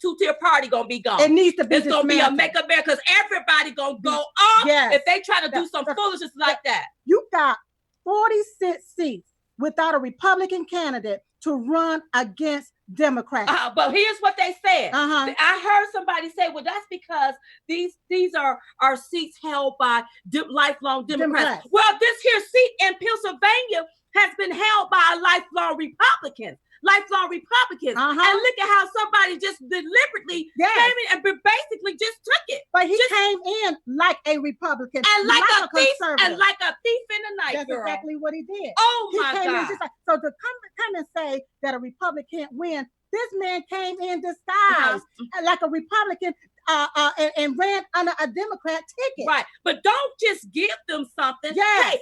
two-tier party going to be gone. It needs to be. It's going to be a make up there because everybody going to go off if they try to do some foolishness like that. You got 46 seats without a Republican candidate to run against Democrats. But here's what they said. I heard somebody say, well, that's because these are seats held by lifelong Democrats. Well, this here seat in Pennsylvania has been held by a lifelong Republican. And look at how somebody just deliberately came in and basically just took it. But he came in like a Republican and like a thief and like a thief in the night. That's exactly what he did. Oh my God! So to come and say that a Republican can't win, this man came in disguise like a Republican and ran under a Democrat ticket. Right, but don't just give them something. Yes. Hey,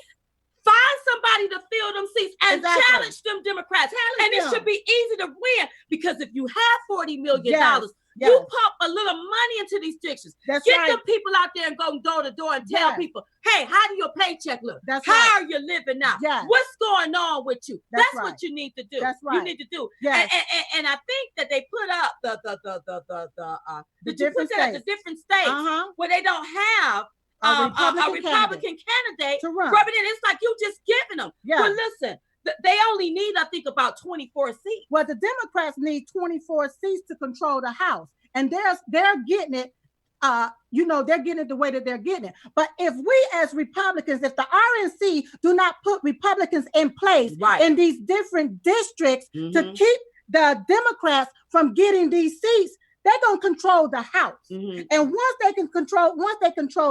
find somebody to fill them seats and challenge them Democrats. It should be easy to win because if you have $40 million, you pump a little money into these districts. Get them people out there and go door to door and tell people, hey, how do your paycheck look? How are you living now? What's going on with you? That's what you need to do. You need to do. And I think that they put up the different states where they don't have a Republican candidate to run. Rubbing in. It's like you just giving them. But listen, They only need, I think, about 24 seats. Well, the Democrats need 24 seats to control the House, and they're getting it. They're getting it the way that they're getting it. But if we as Republicans, if the RNC do not put Republicans in place in these different districts to keep the Democrats from getting these seats, they're going to control the House. And once they control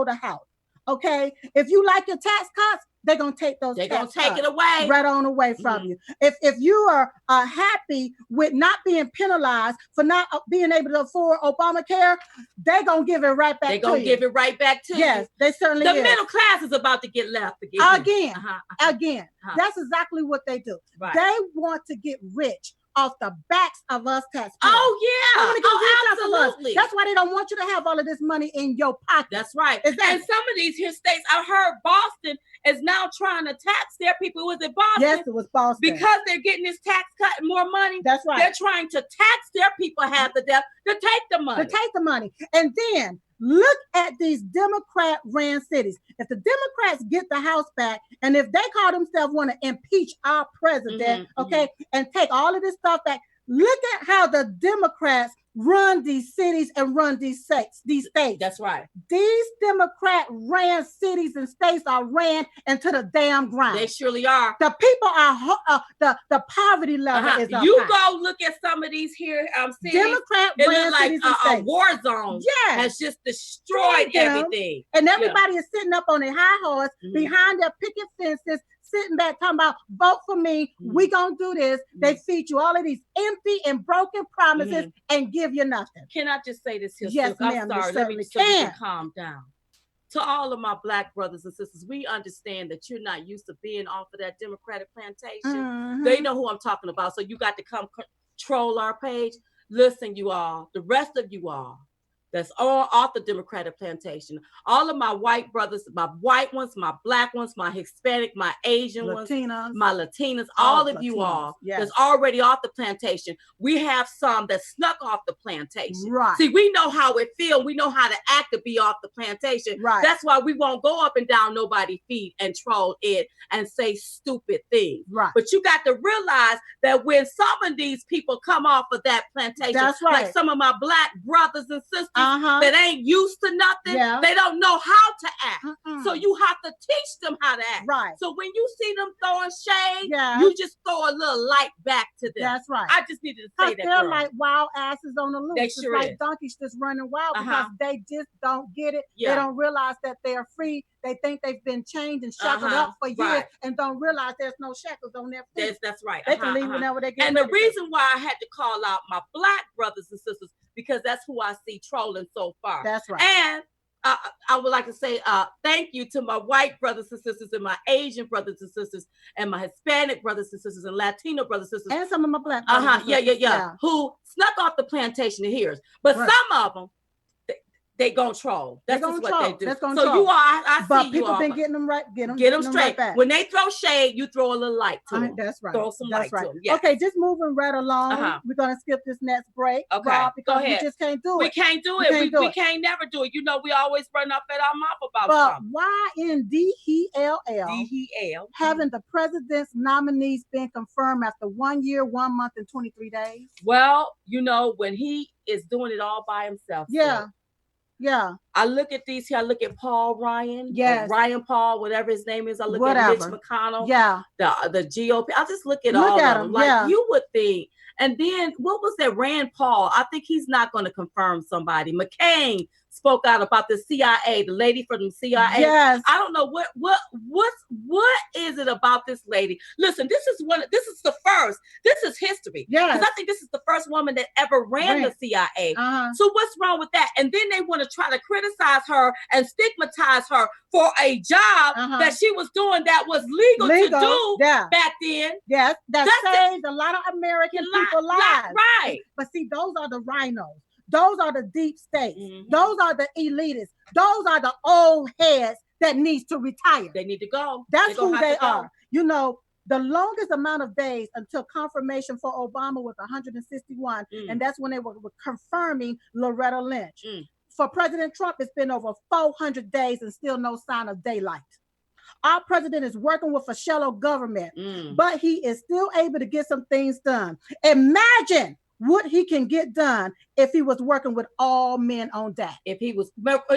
the House, okay, if you like your tax cuts, they're going to take those tax cuts. They're going to take it away. Right on away from you. If you are happy with not being penalized for not being able to afford Obamacare, they're going to give it right back to you. They're going to give it right back to you. Yes, they certainly The middle class is about to get left again. Again. That's exactly what they do. Right. They want to get rich off the backs of us taxpayers. Oh, absolutely. That's why they don't want you to have all of this money in your pocket. That's right. And some of these here states, I heard Boston is now trying to tax their people. Was it Boston? Yes, it was Boston. Because they're getting this tax cut and more money. That's right. They're trying to tax their people half to death to take the money. And then look at these Democrat-ran cities. If the Democrats get the House back, and if they call themselves want to impeach our president, and take all of this stuff back, look at how the Democrats run these cities and run these states. That's right. These Democrat-ran cities and states are ran into the damn ground. They surely are. The people are the poverty level is up You high. go look at some of these here cities. Democrat-ran like cities and states. A war zone. Yeah, has just destroyed everything. And everybody is sitting up on their high horse behind their picket fences, sitting back talking about vote for me. We gonna do this. They feed you all of these empty and broken promises and give you nothing. Can I just say this here? Yes, ma'am. I'm sorry. Let me just calm down. To all of my Black brothers and sisters, we understand that you're not used to being off of that Democratic plantation. They know who I'm talking about. So you got to come control our page. Listen, you all, the rest of you all, that's all off the Democratic plantation. All of my white brothers, my white ones, my Black ones, my Hispanic, my Asian ones, my Latinas, all of you all that's already off the plantation. We have some that snuck off the plantation. Right. See, we know how it feels. We know how to act to be off the plantation. Right. That's why we won't go up and down nobody's feet and troll it and say stupid things. Right. But you got to realize that when some of these people come off of that plantation, that's right. like some of my Black brothers and sisters, that ain't used to nothing. They don't know how to act. So you have to teach them how to act. Right. So when you see them throwing shade, you just throw a little light back to them. That's right. I just needed to say that. They're like wild asses on the loose. They sure like donkeys just running wild because they just don't get it. They don't realize that they are free. They think they've been chained and shackled up for years and don't realize there's no shackles on their feet. That's right. They can leave whenever they get And the reason why I had to call out my Black brothers and sisters, because that's who I see trolling so far. That's right. And I would like to say thank you to my white brothers and sisters and my Asian brothers and sisters and my Hispanic brothers and sisters and Latino brothers and sisters. And some of my Black brothers and sisters. Who snuck off the plantation to hear us. But some of them, they gonna troll. That's just what they do. So troll. You are, I but see people you all. Been getting them right, get them straight. Right when they throw shade, you throw a little light to them. That's right. Throw some light to them. Yes. Okay, just moving right along. We're gonna skip this next break. Okay, Rob, because go ahead. We just can't do it. We can't do it. We can't never do it. You know, we always run up at our mouth about something. But why in DHELL haven't the president's nominees been confirmed after 1 year, 1 month, and 23 days? Well, you know, when he is doing it all by himself. Yeah. Yeah. I look at these here. I look at Paul Ryan. Yes. Ryan Paul, whatever his name is. I look at Mitch McConnell. Yeah. The GOP. I just look at all of them. Like you would think. And then what was that? Rand Paul. I think he's not going to confirm somebody. McCain spoke out about the CIA, the lady from the CIA. Yes. I don't know what is it about this lady? Listen, this is the first. This is history. Yeah. Because I think this is the first woman that ever ran the CIA. So what's wrong with that? And then they want to try to criticize her and stigmatize her for a job that she was doing that was legal to do back then. Yes. That saved a lot of American people lives. Right. But see, those are the rhinos. Those are the deep states. Those are the elitists. Those are the old heads that needs to retire. They need to go. That's who they are. You know, the longest amount of days until confirmation for Obama was 161. And that's when they were confirming Loretta Lynch. For President Trump, it's been over 400 days and still no sign of daylight. Our president is working with a shallow government, but he is still able to get some things done. Imagine what he can get done if he was working with all men on deck. If he was,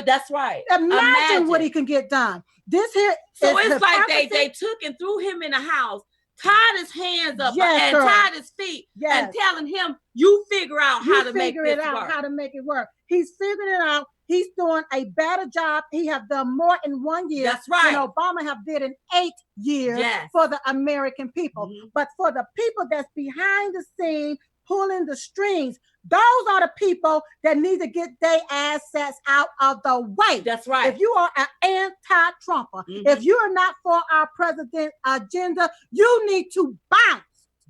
that's right. Imagine what he can get done. This here. So it's like they took and threw him in a house, tied his hands up and tied his feet, and telling him, "You figure out how to make this work." How to make it work. He's figuring it out. He's doing a better job. He have done more in 1 year. That's right. Than Obama have did in 8 years for the American people. But for the people that's behind the scene, pulling the strings, those are the people that need to get their assets out of the way. That's right. If you are an anti-Trumper, if you are not for our president's agenda, you need to bounce.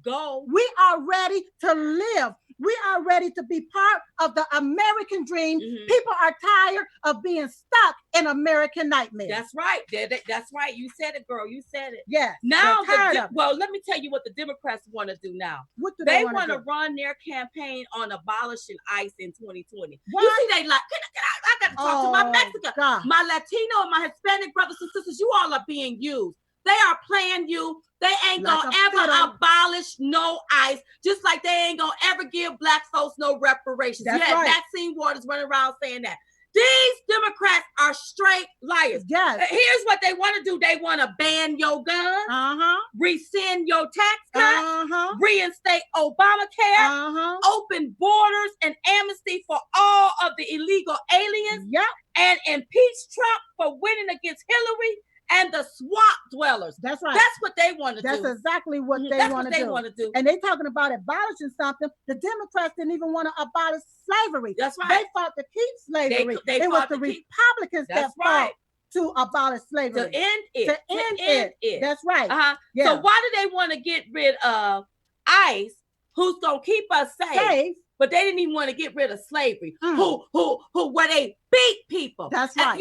Go. We are ready to live. We are ready to be part of the American dream. People are tired of being stuck in American nightmares. That's right. That's right. You said it, girl. You said it. Yeah. Now, well, let me tell you what the Democrats want to do now. What do they want to run their campaign on abolishing ICE in 2020. What? You see, they like, I got to talk to my Mexican, my Latino, and my Hispanic brothers and sisters. You all are being used. They are playing you. They ain't gonna ever abolish no ICE, just like they ain't gonna ever give black folks no reparations. That's right. Maxine Waters running around saying that. These Democrats are straight liars. Yes. Here's what they want to do. They want to ban your gun, rescind your tax cuts, reinstate Obamacare, open borders and amnesty for all of the illegal aliens, and impeach Trump for winning against Hillary and the swamp dwellers. That's right. That's what they want to do. That's exactly what they want to do. And they talking about abolishing something. The Democrats didn't even want to abolish slavery. That's right. They fought to keep slavery. It was the Republicans that fought to abolish slavery. To end it. To end it. That's right. Yeah. So why do they want to get rid of ICE, who's going to keep us safe? But they didn't even want to get rid of slavery. Where they beat people. That's right. And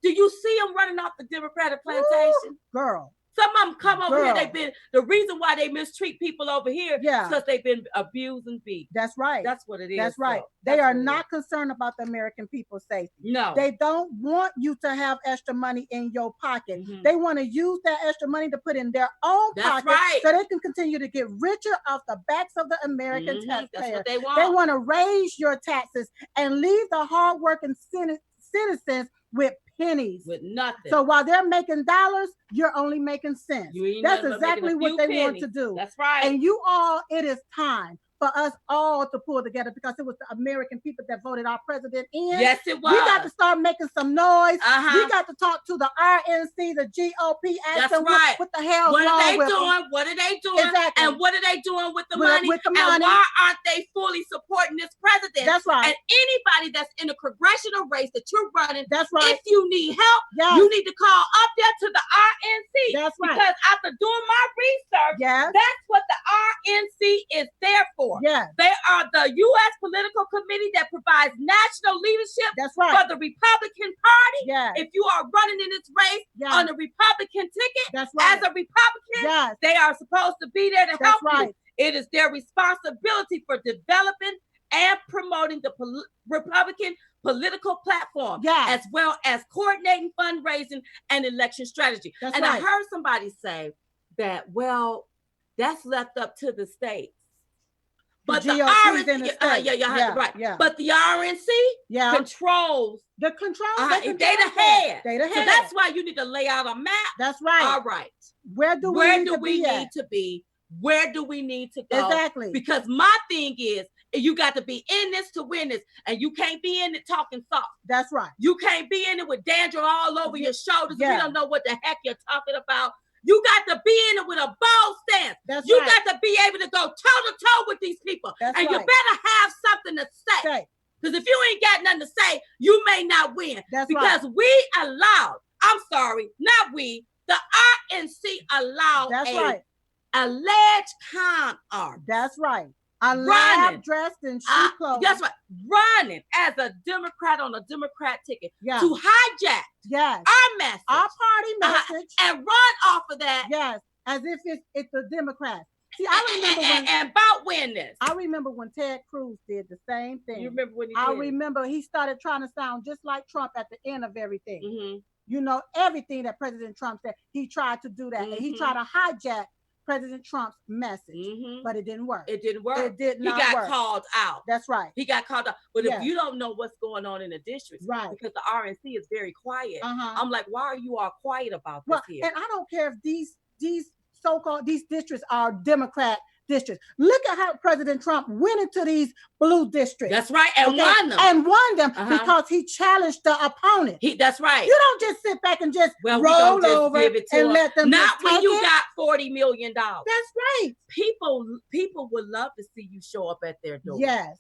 do you see them running off the Democratic plantation? Girl. Some of them come over here. The reason why they mistreat people over here is because they've been abused and beat. That's right. That's what it is. That's right. They are not concerned about the American people's safety. No. They don't want you to have extra money in your pocket. They want to use that extra money to put in their own pocket so they can continue to get richer off the backs of the American taxpayer. That's what they want. They want to raise your taxes and leave the hardworking citizens with pennies. With nothing. So while they're making dollars, you're only making cents. That's exactly what they want to do. That's right. And it is time for us all to pull together, because it was the American people that voted our president in. Yes, it was. We got to start making some noise. We got to talk to the RNC, the GOP. That's right. What the hell? What are they doing? What are they doing? Exactly. And what are they doing with the money? And why aren't they fully supporting this president? That's right. And anybody that's in a congressional race that you're running, that's right. If you need help, you need to call up there to the RNC. That's right. Because after doing my research, that's what the RNC is there for. Yeah. They are the U.S. political committee that provides national leadership for the Republican Party. Yeah. If you are running in this race on the Republican ticket, as a Republican, they are supposed to be there to help you. It is their responsibility for developing and promoting the Republican political platform, as well as coordinating fundraising and election strategy. I heard somebody say that, well, that's left up to the states. But the RNC, But the RNC controls. They the head. So that's why you need to lay out a map. That's right. All right. Where do we need to be? Where do we need to go? Exactly. Because my thing is, you got to be in this to win this, and you can't be in it talking soft. That's right. You can't be in it with dandruff all over your shoulders. We don't know what the heck you're talking about. You got to be in it with a bold stance. You got to be able to go toe to toe with these people. You better have something to say. Because if you ain't got nothing to say, you may not win. Because we allowed, I'm sorry, not we, the RNC allowed alleged con artist. That's right. A lab dressed in shoe clothes. That's right. Running as a Democrat on a Democrat ticket to hijack our message, our party message, and run off of that. Yes, as if it's the Democrats. See, I remember and about win this. I remember when Ted Cruz did the same thing. You remember when he did? I remember he started trying to sound just like Trump at the end of everything. everything that President Trump said. He tried to do that. And he tried to hijack President Trump's message, but it didn't work. It didn't work. It did not He got work. Called out. That's right. He got called out. But if you don't know what's going on in the districts, right, because the RNC is very quiet, I'm like, why are you all quiet about this here? And I don't care if these so-called districts are Democrat districts. Look at how President Trump went into these blue districts. That's right, and won them because he challenged the opponent. That's right. You don't just sit back and just roll over and let them. Not when you got $40 million. That's right. People would love to see you show up at their door. Yes.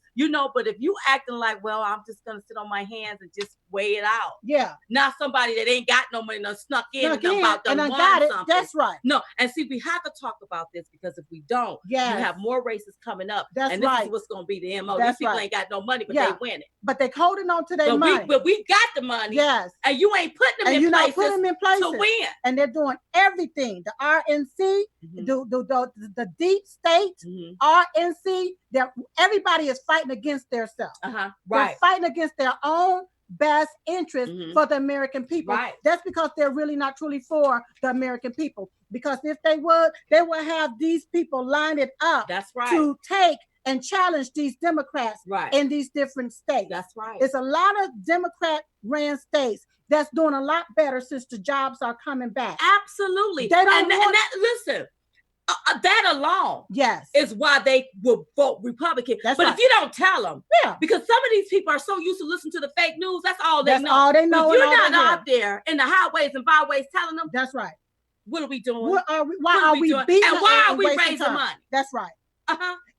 But if you acting like, well, I'm just gonna sit on my hands and just weigh it out. Yeah. Not somebody that ain't got no money, snuck in and about them got it. Something. That's right. No, and see, we have to talk about this because if we don't, you have more races coming up. That's and right. This is what's gonna be the MO. These people ain't got no money, but they win it. But they holding on to their money. But we got the money. Yes. And you ain't putting them in places to win. And they're doing everything. The RNC, the deep state, RNC, everybody is fighting against themselves. Right. They're fighting against their own best interest for the American people. Right. That's because they're really not truly for the American people. Because if they would have these people lined it up. That's right. To take and challenge these Democrats in these different states. That's right. It's a lot of Democrat-ran states that's doing a lot better since the jobs are coming back. Absolutely. They don't listen. That alone, is why they will vote Republican. But if you don't tell them, because some of these people are so used to listening to the fake news, that's all they know. All they know. If you're not out there in the highways and byways telling them, that's right. What are we doing? Why are we beating and why are we raising money? That's right.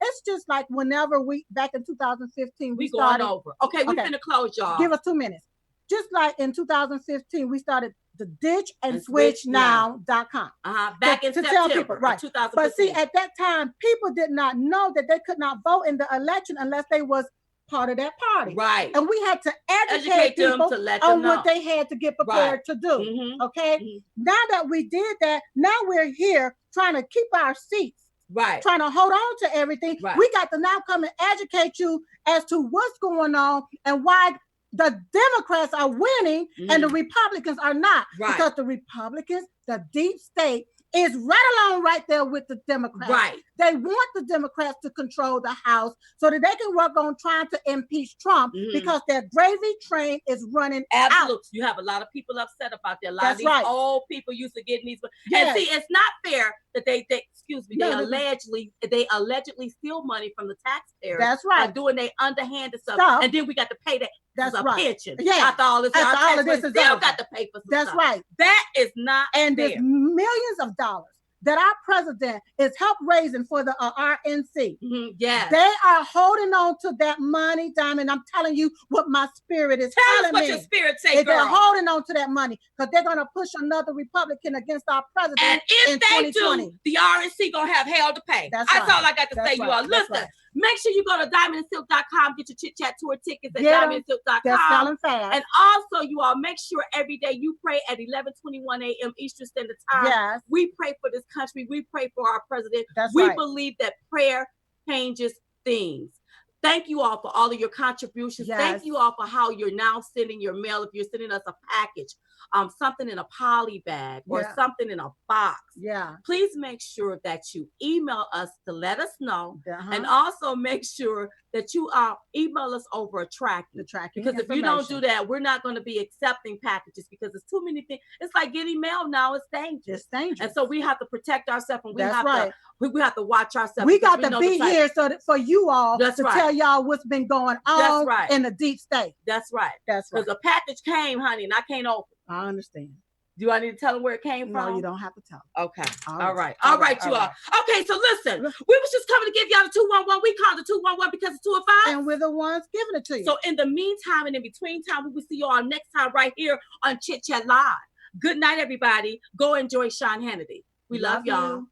It's just like whenever back in 2015, we started. Going over. Okay, we're gonna close, y'all. Give us 2 minutes. Just like in 2015, we started the ditchandswitchnow.com. Back in September, tell people, right? 2015. But see, at that time, people did not know that they could not vote in the election unless they was part of that party. Right. And we had to educate people them to let on them know what they had to get prepared to do. Okay. Now that we did that, now we're here trying to keep our seats. Right. Trying to hold on to everything. Right. We got to now come and educate you as to what's going on and why the Democrats are winning and the Republicans are not. Right. Because the Republicans, the deep state, is right along right there with the Democrats. Right. They want the Democrats to control the House so that they can work on trying to impeach Trump because their gravy train is running out. You have a lot of people upset about that. A lot of these old people used to getting these. And see, it's not fair that they allegedly steal money from the taxpayers. That's right. By doing their underhanded stuff. And then we got to pay that. That's a right. pension. Yeah. After all this, all of this is still got to pay for some That's stuff. right. That is not and fair. There's millions of dollars that our president is help raising for the RNC. Yes. They are holding on to that money, Diamond. I'm telling you what my spirit is telling me. Tell us what your spirit say, girl. They're holding on to that money because they're going to push another Republican against our president. And if they 2020. do, the RNC going to have hell to pay. That's all I got to say, you all. Listen. Make sure you go to diamondandsilk.com, get your Chit Chat tour tickets at diamondandsilk.com. They're selling fast. And also, you all, make sure every day you pray at 11:21 a.m. Eastern Standard Time. Yes. We pray for this country. We pray for our president. That's we believe that prayer changes things. Thank you all for all of your contributions. Yes. Thank you all for how you're now sending your mail. If you're sending us a package, something in a poly bag or something in a box. Yeah. Please make sure that you email us to let us know. And also make sure that you email us over a tracking. The tracking. Because if you don't do that, we're not going to be accepting packages because there's too many things. It's like getting mail now. It's dangerous. It's dangerous. And so we have to protect ourselves and we we have to watch ourselves. We got to be here so that for you all to tell y'all what's been going on in the deep state. That's right. That's right. Because a package came, honey, and I can't open. I understand. Do I need to tell them where it came from? No, you don't have to tell them. Okay. All right, you all. Okay, so listen, we was just coming to give y'all the 211. We called the 211 because it's 2 of 5. And we're the ones giving it to you. So in the meantime and in between time, we will see you all next time right here on Chit Chat Live. Good night, everybody. Go enjoy Sean Hannity. We love y'all.